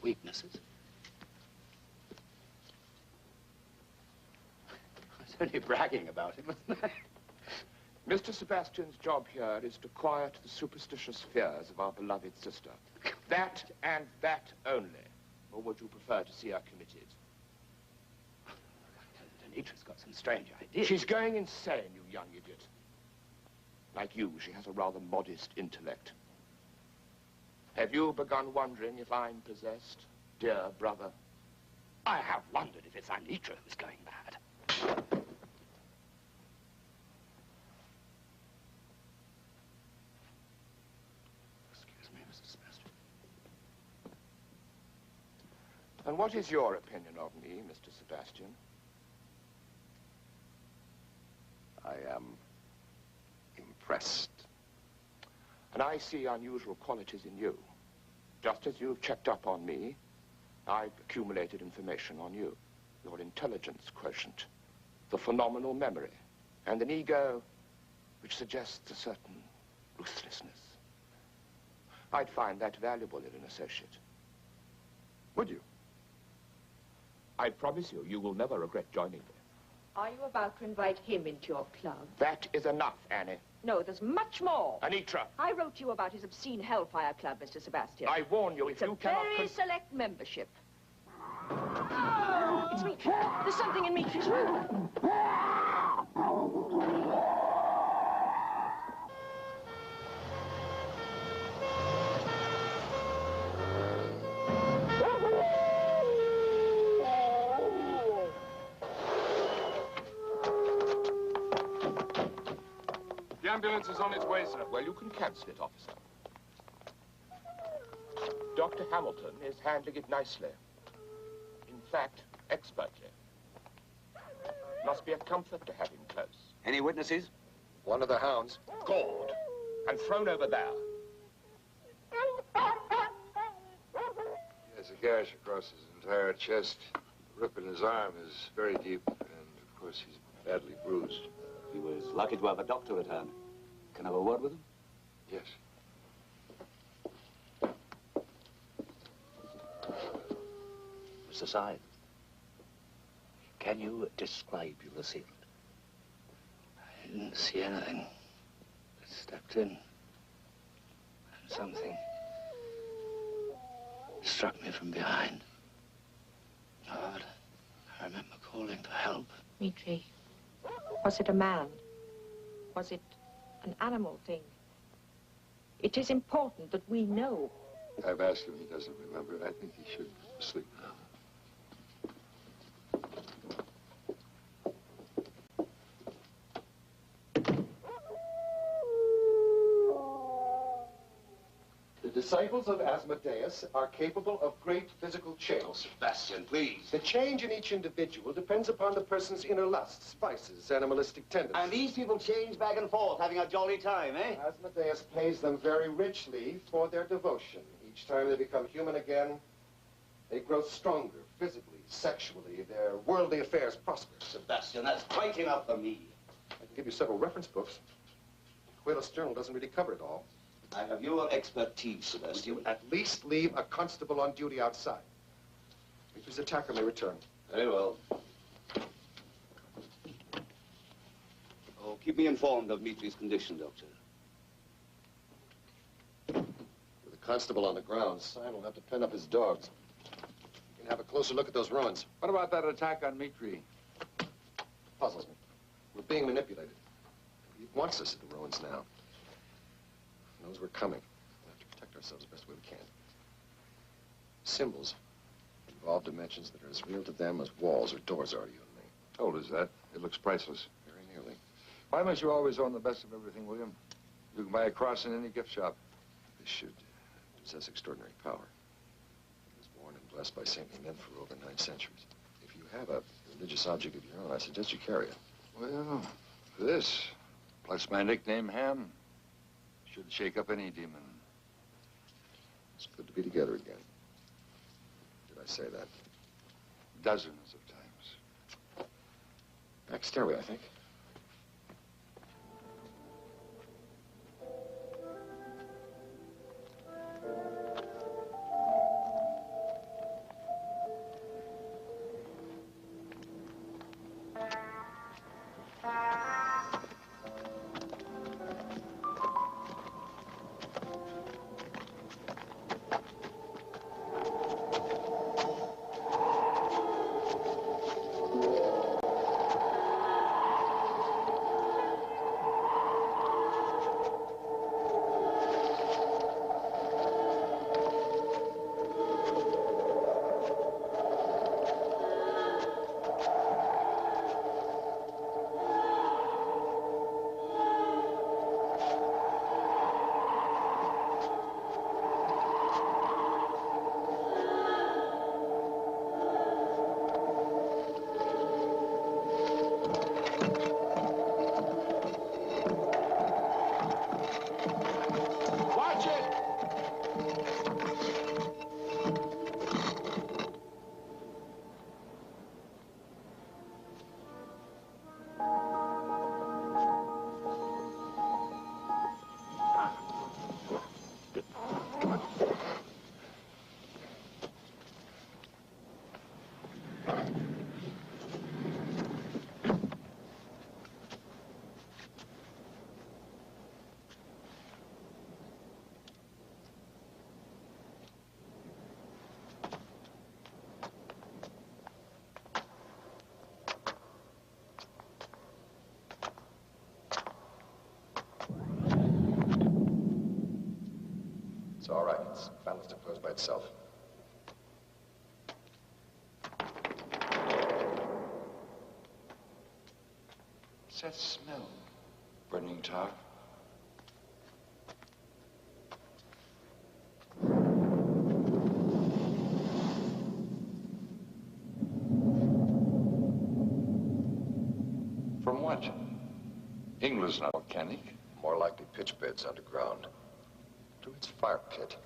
weaknesses. I was only bragging about him, wasn't I? Mr. Sebastian's job here is to quiet the superstitious fears of our beloved sister. That and that only. Or would you prefer to see her committed? Denitra's got some strange ideas. She's going insane, you young idiot. Like you, she has a rather modest intellect. Have you begun wondering if I'm possessed, dear brother? I have wondered if it's Anitra who's going mad. Excuse me, Mr. Sebastian. And what is your opinion of me, Mr. Sebastian? I am impressed. And I see unusual qualities in you. Just as you've checked up on me, I've accumulated information on you. Your intelligence quotient, the phenomenal memory, and an ego which suggests a certain ruthlessness. I'd find that valuable in an associate. Would you? I promise you, you will never regret joining me. Are you about to invite him into your club? That is enough, Annie. No, there's much more. Anitra. I wrote to you about his obscene Hellfire Club, Mr. Sebastian. I warn you, it's if you cannot... It's a very select membership. It's Mitri. There's something in Mitri's room. The ambulance is on its way, sir. Well, you can cancel it, officer. Dr. Hamilton is handling it nicely. In fact, expertly. Must be a comfort to have him close. Any witnesses? One of the hounds. Gored. And thrown over there. He has a gash across his entire chest. The rip in his arm is very deep, and of course he's badly bruised. He was lucky to have a doctor at hand. Can I have a word with him? Yes. Mr. Syed, can you describe your assailant? I didn't see anything. I stepped in, and something struck me from behind. Lord, I remember calling for help. Mitri, was it a man? Was it an animal thing? It is important that we know. I've asked him. He doesn't remember. I think he should sleep now. The disciples of Asmodeus are capable of great physical change. Sebastian, please. The change in each individual depends upon the person's inner lusts, vices, animalistic tendencies. And these people change back and forth, having a jolly time, eh? Asmodeus pays them very richly for their devotion. Each time they become human again, they grow stronger, physically, sexually. Their worldly affairs prosper. Sebastian, that's quite enough for me. I can give you several reference books. Quayle's Journal doesn't really cover it all. I have your expertise, Sebastian. Would you at least leave a constable on duty outside? Mitri's attacker may return. Very well. Oh, keep me informed of Mitri's condition, Doctor. With a constable on the ground, Scion will have to pen up his dogs. You can have a closer look at those ruins. What about that attack on Mitri? puzzles me. We're being manipulated. He wants us at the ruins now. He knows we're coming. We have to protect ourselves the best way we can. Symbols involve dimensions that are as real to them as walls or doors are to you and me. Told us that. It looks priceless. Very nearly. Why must you always own the best of everything, William? You can buy a cross in any gift shop. This should possess extraordinary power. It was born and blessed by saintly men for over 9 centuries. If you have a religious object of your own, I suggest you carry it. Well, this, plus my nickname, Ham, should shake up any demon. It's good to be together again. Did I say that? Dozens of times. Back stairway, I think. It's all right. It's balanced and closed by itself. What's that smell? Burning tar? From what? England's not volcanic. More likely pitch beds underground. To its fire pit.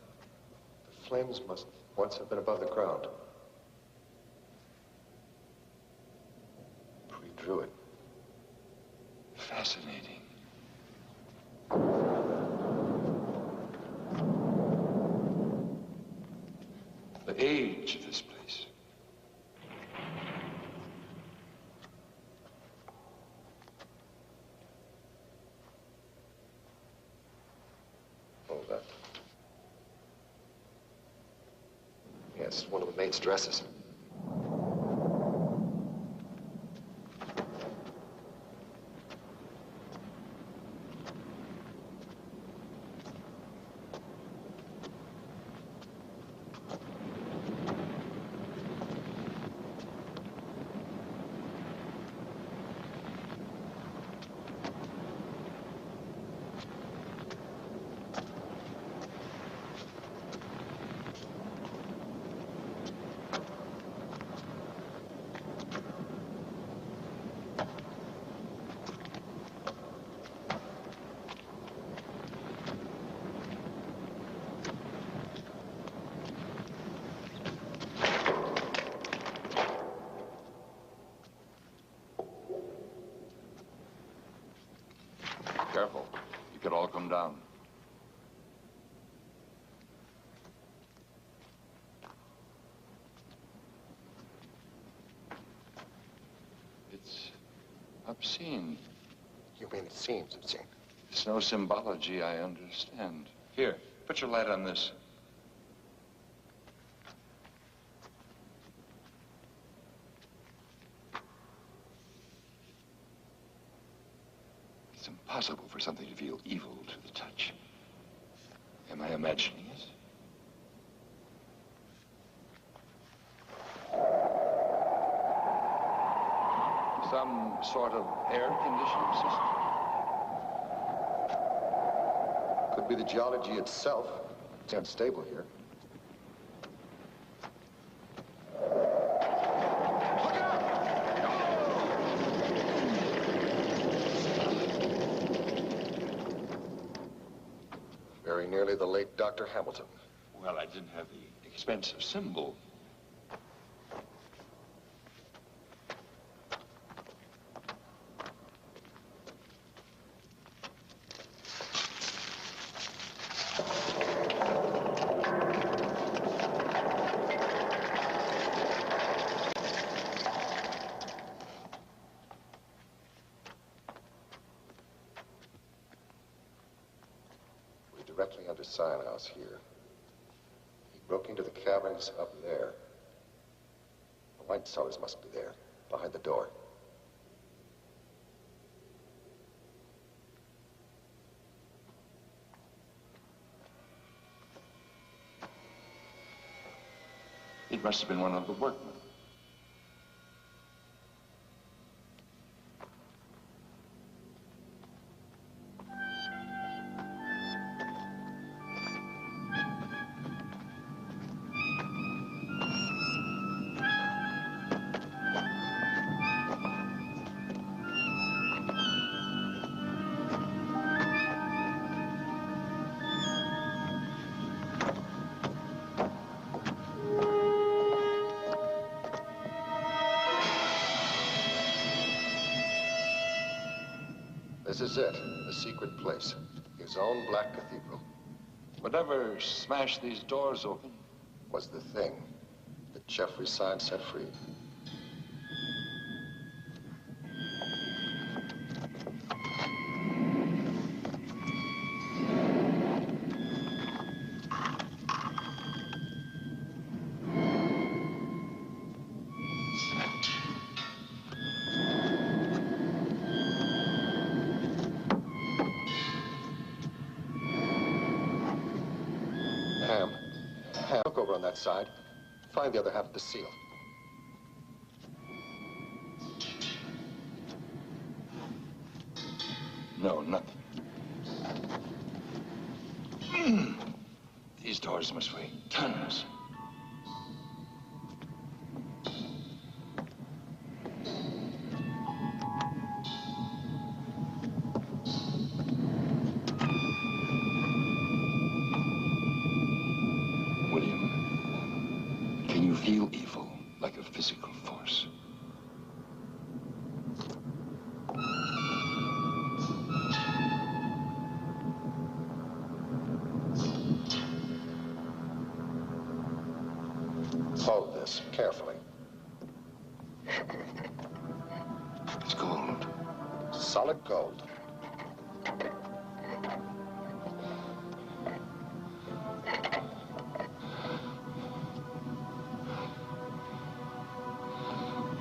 The flames must once have been above the ground. Pre-drew it. Fascinating. The age of this place. Oh, that. Yes, one of the maid's dresses. Careful. You could all come down. It's obscene. You mean it seems obscene? It's no symbology I understand. Here, put your light on this. possible for something to feel evil to the touch. Am I imagining it? Some sort of air conditioning system? Could be the geology itself. It's unstable here. Very nearly the late Dr. Hamilton. Well, I didn't have the expensive symbol. Directly under Sion House here. He broke into the caverns up there. The light cellars must be there, behind the door. It must have been one of the workmen. This is it, the secret place. His own Black Cathedral. Whatever smashed these doors open was the thing that Jeffrey Sion set free. Look over on that side. Find the other half of the seal. No, nothing. These doors must weigh tons. William, can you feel evil like a physical force? Hold this carefully. It's gold. Solid gold.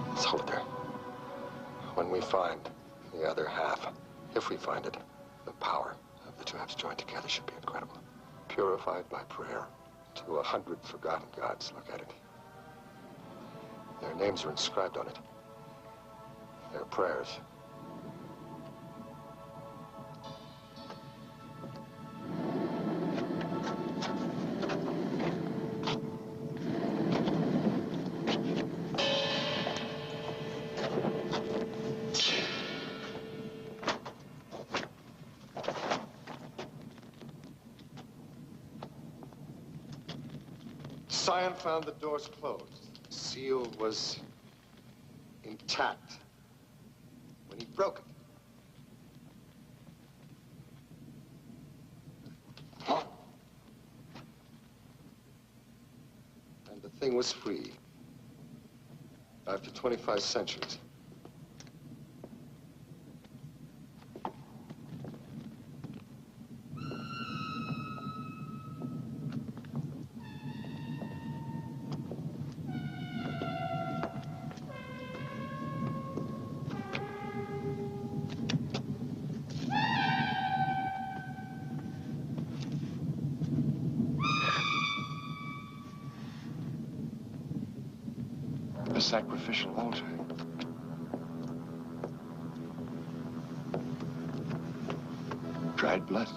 Let's hold it there. When we find the other half, if we find it, the power of the two halves joined together should be incredible. Purified by prayer to 100 forgotten gods. Look at it. Their names are inscribed on it. Their prayers. Sion found the doors closed. The seal was intact when he broke it. And the thing was free after 25 centuries. A sacrificial altar. Dried blood.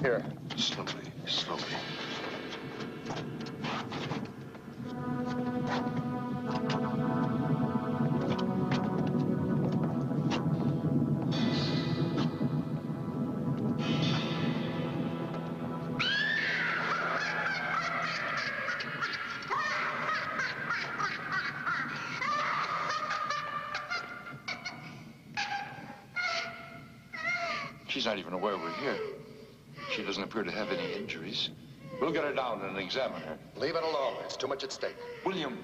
Here. Slowly, slowly. She's not even aware we're here. She doesn't appear to have any injuries. We'll get her down and examine her. Leave it alone. It's too much at stake. William!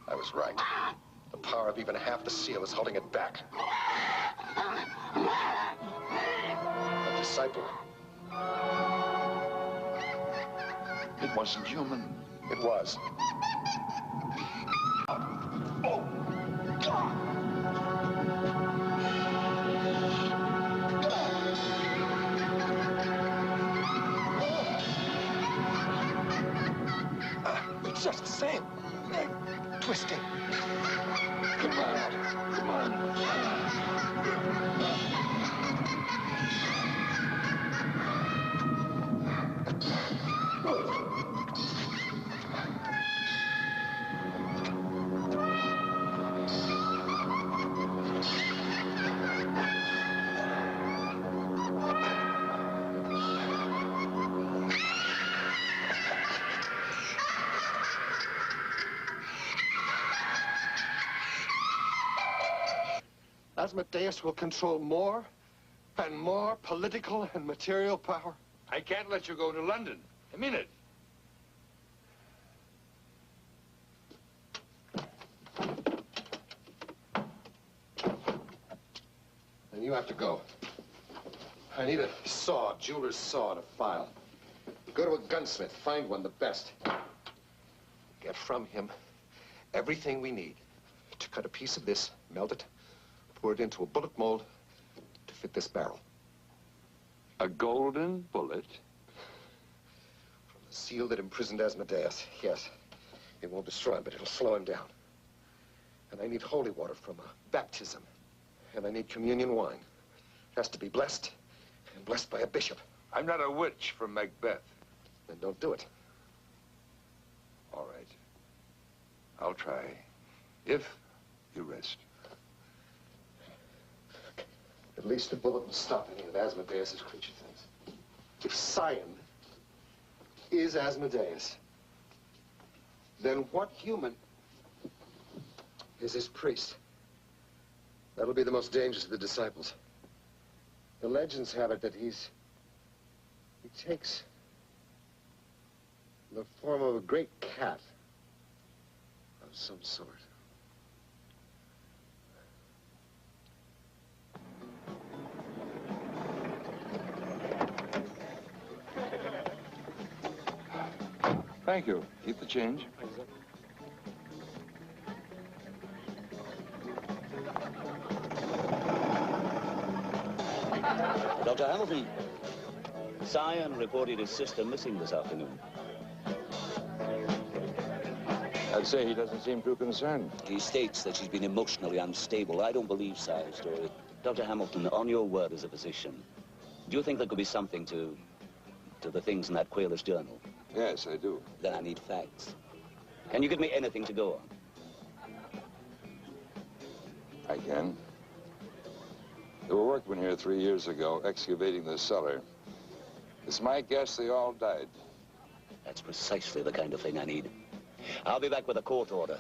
I was right. The power of even half the seal is holding it back. A disciple. It wasn't human. It was. It's just the same. Twisting. Come on. Come on. Asmodeus will control more and more political and material power. I can't let you go to London. I mean it. Then you have to go. I need a saw, jeweler's saw to file. Go to a gunsmith, find one, the best. Get from him everything we need to cut a piece of this, melt it, pour it into a bullet mold to fit this barrel. A golden bullet? From the seal that imprisoned Asmodeus, yes. It won't destroy him, but it'll slow him down. And I need holy water from a baptism. And I need communion wine. It has to be blessed, and blessed by a bishop. I'm not a witch from Macbeth. Then don't do it. All right. I'll try. If you rest. At least the bullet will stop any of Asmodeus's creature things. If Sion is Asmodeus, then what human is his priest? That'll be the most dangerous of the disciples. The legends have it that he takes the form of a great cat of some sort. Thank you. Keep the change. Dr. Hamilton, Sion reported his sister missing this afternoon. I'd say he doesn't seem too concerned. He states that she's been emotionally unstable. I don't believe Sion's story. Dr. Hamilton, on your word as a physician, do you think there could be something to the things in that Quail's journal? Yes, I do. Then I need facts. Can you give me anything to go on? I can. There were workmen here 3 years ago excavating the cellar. It's my guess they all died. That's precisely the kind of thing I need. I'll be back with a court order.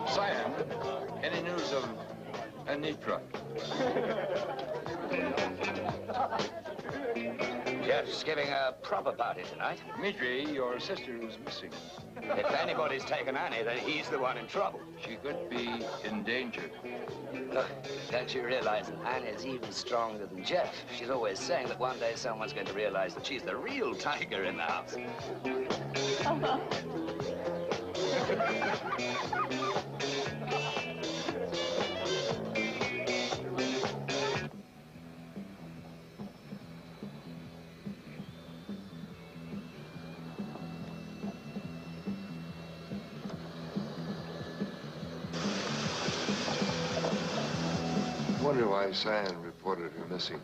Cyan, any news of Anitra? Jeff's giving a proper party tonight. Dmitri, your sister is missing. If anybody's taken Annie, then he's the one in trouble. She could be in danger. Look, don't you realize that Annie's even stronger than Jeff? She's always saying that one day someone's going to realize that she's the real tiger in the house. I wonder why Cyan reported her missing.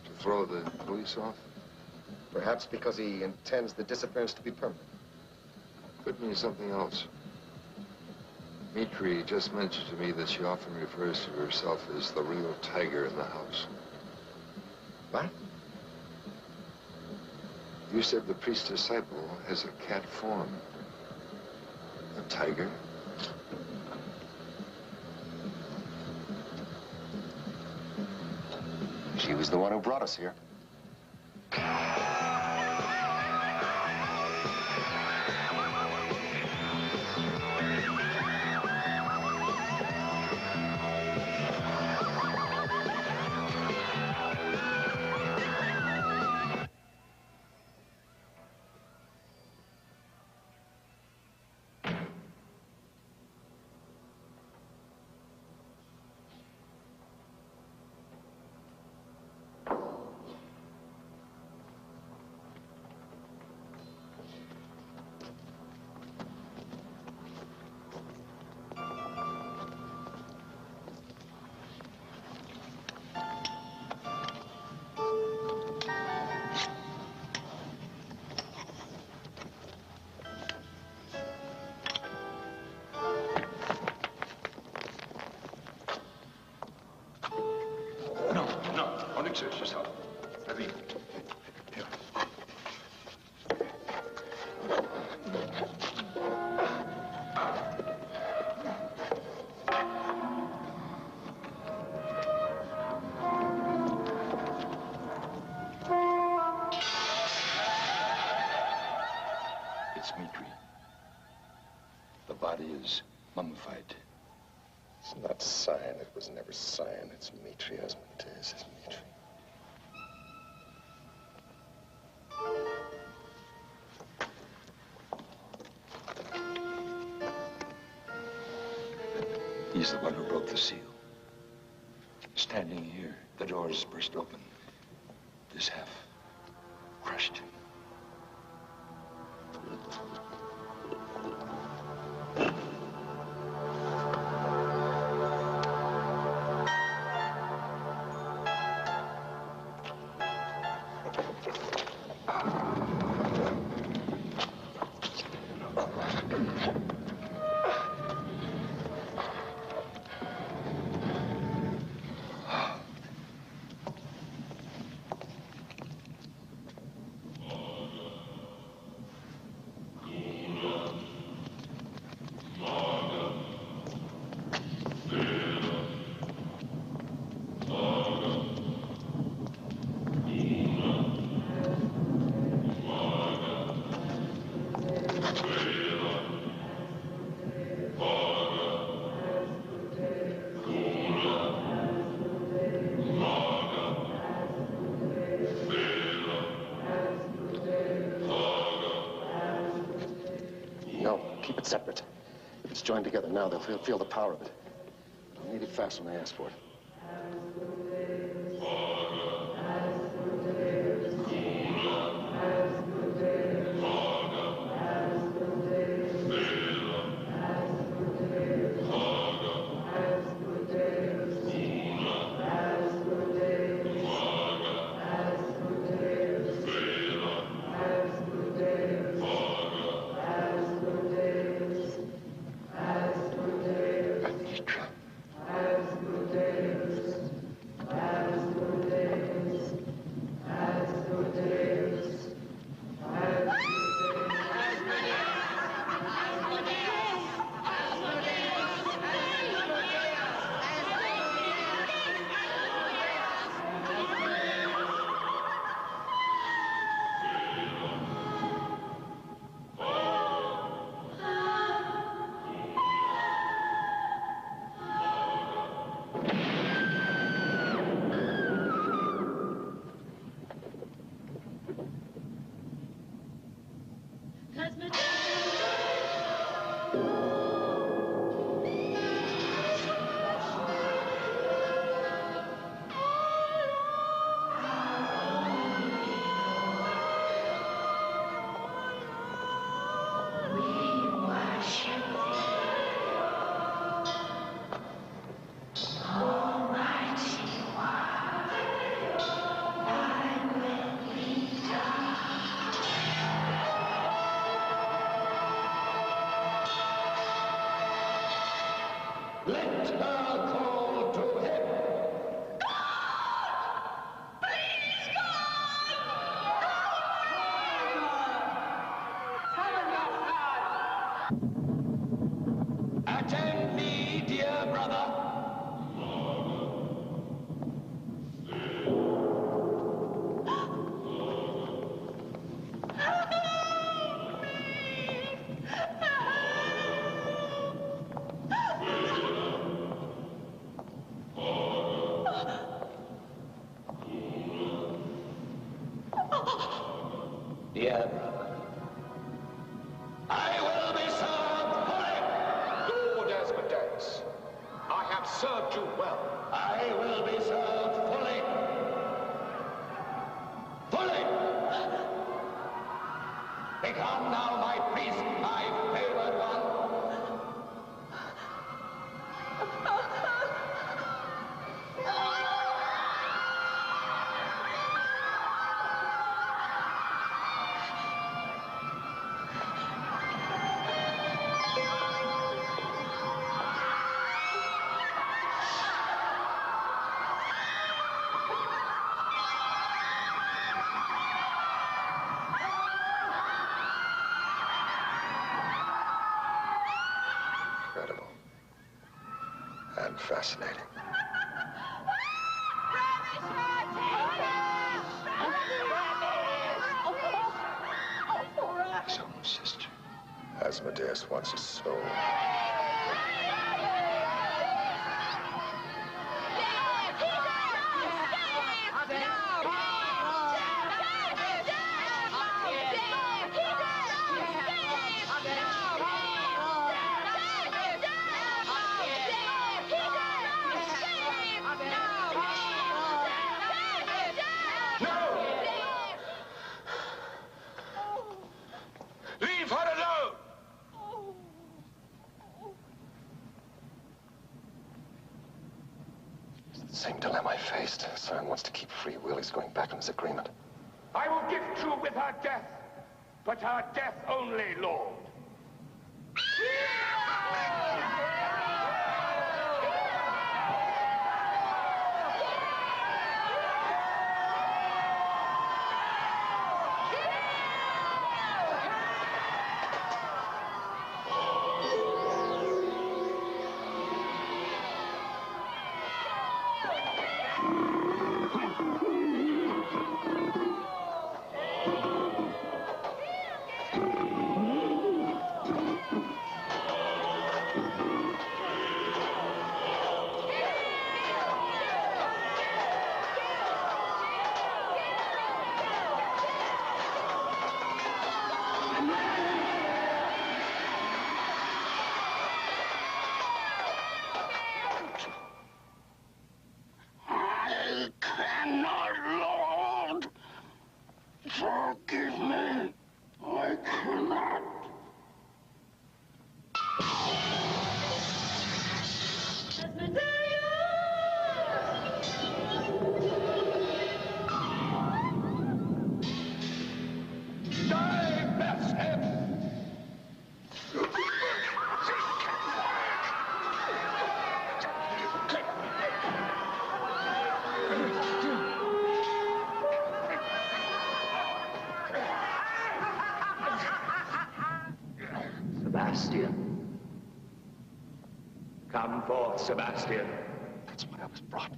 To throw the police off? Perhaps because he intends the disappearance to be permanent. Could mean something else. Dmitri just mentioned to me that she often refers to herself as the real tiger in the house. What? You said the priest disciple has a cat form. A tiger? She was the one who brought us here. Don't exert yourself. I mean, here. It's Dmitri. The body is mummified. It's not Cyan. It was never Cyan. It's Dmitri. That's what it is. It's Dmitri. He's the one who broke the seal. Standing here, the doors burst open. This half crushed him. Keep it separate. If it's joined together now, they'll feel the power of it. I'll need it fast when I ask for it. Yes. Almighty One, I will lead Let her call to him. Attend me, dear brother. Dear brother, I will be served fully. Lord Asmodeus, I have served you well. I will be served fully. Fully. Become now my priest, my favored one. Incredible. And fascinating. So, sister. Asmodeus wants his soul. Leave her alone! It's the same dilemma I faced. Cern wants to keep free will. He's going back on his agreement. I will gift you with her death, but her death only, Lord. I cannot, Lord. Forgive me. I cannot. Sebastian. Come forth, Sebastian. That's why I was brought.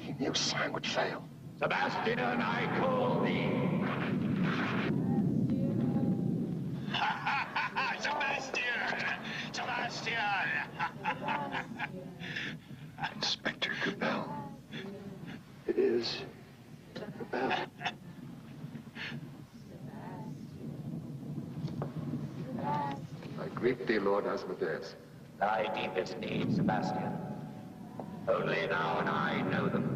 He knew Cern would fail. Sebastian, I call thee. Sebastian! Sebastian! Inspector Cabell. It is Cabell. I greet thee, Lord Asmodeus. Thy deepest needs, Sebastian. Only thou and I know them.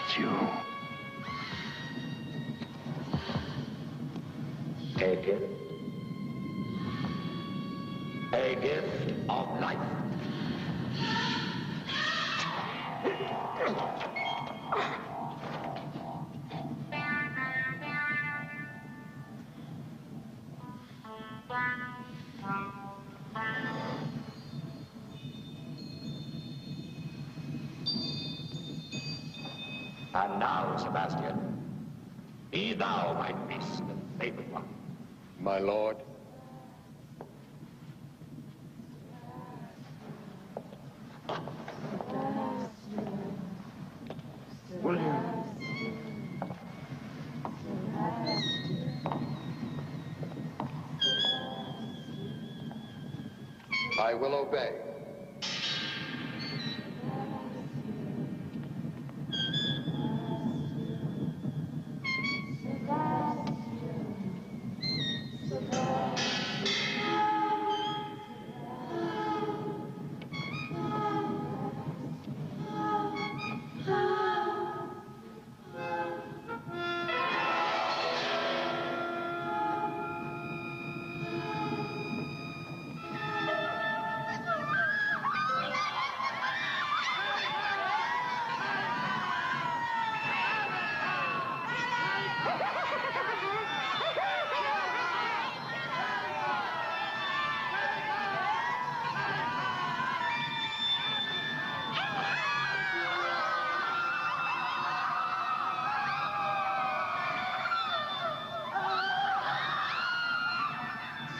trust you. Take it. A gift of life. And now, Sebastian, be thou my beast and favored one. My lord. William. I will obey.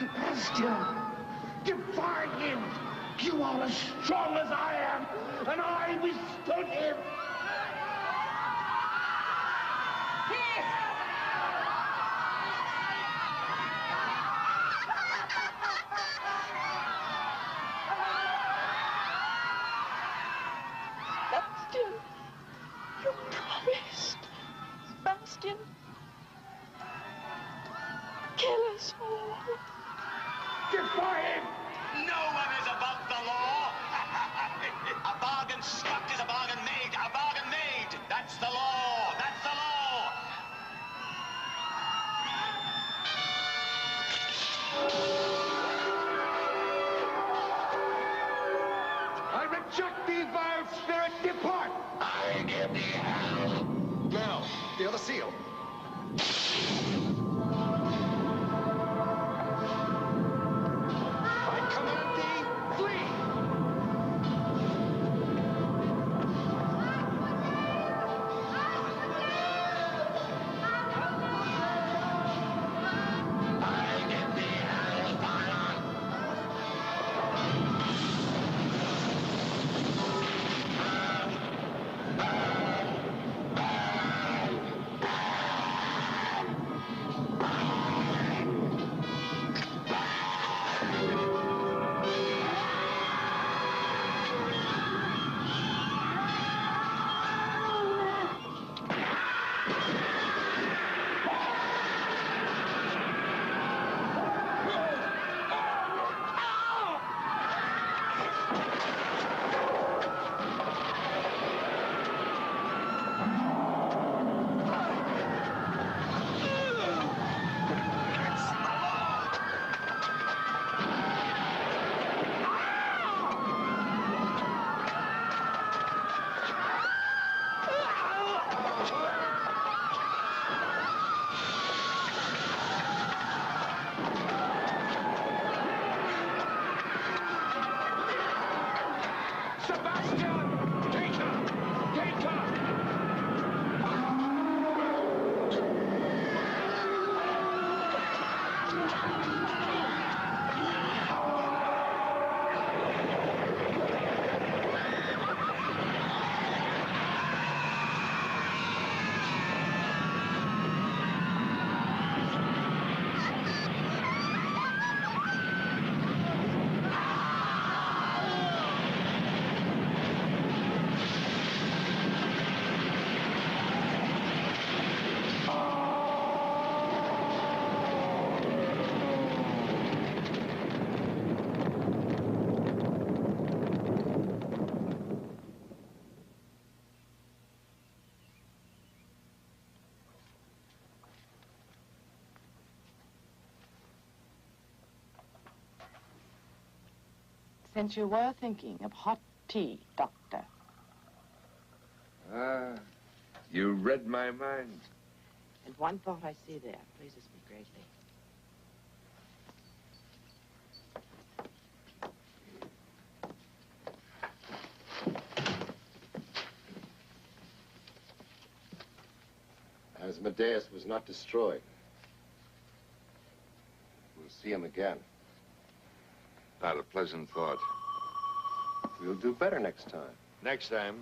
Sebastian, defy him! You are as strong as I am, and I withstood him! Sebastian, you promised. Sebastian, kill us all. Defy him! No one is above the law. A bargain struck is a bargain made. A bargain made. That's the law. That's the law. I reject thee, vile spirit! Depart! I give thee hell! Now, the other seal. I command thee, flee! Since you were thinking of hot tea, Doctor. Ah, you read my mind. And one thought I see there pleases me greatly. Asmodeus was not destroyed. We'll see him again. Not a pleasant thought. We'll do better next time. Next time.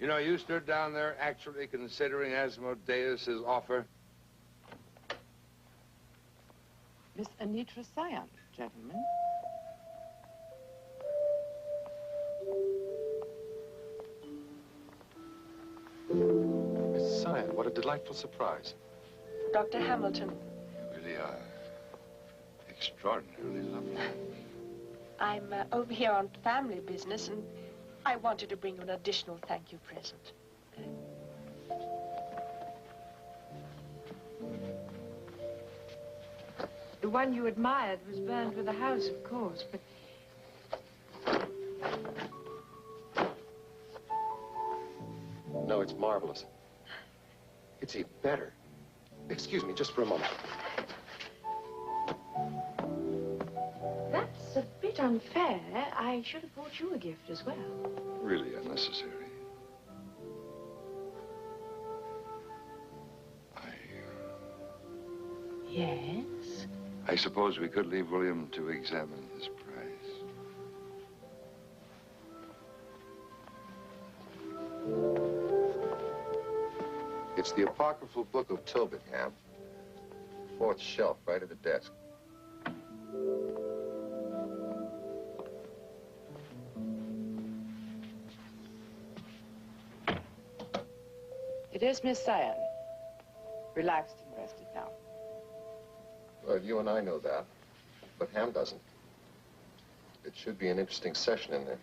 You know, you stood down there actually considering Asmodeus's offer. Miss Anitra Scion, gentlemen. Miss Scion, what a delightful surprise. Dr. Hamilton, You really are extraordinarily lovely. I'm over here on family business, and I wanted to bring you an additional thank you present. The one you admired was burned with the house, of course, but... No, it's marvelous. It's even better. Excuse me, just for a moment. That's a bit unfair. I should have bought you a gift as well. Really unnecessary. Yes? I suppose we could leave William to examine his prize. It's the apocryphal book of Tobit, Ham. Fourth shelf, right at the desk. It is Miss Scion. Relaxed and rested now. Well, you and I know that, but Ham doesn't. It should be an interesting session in there.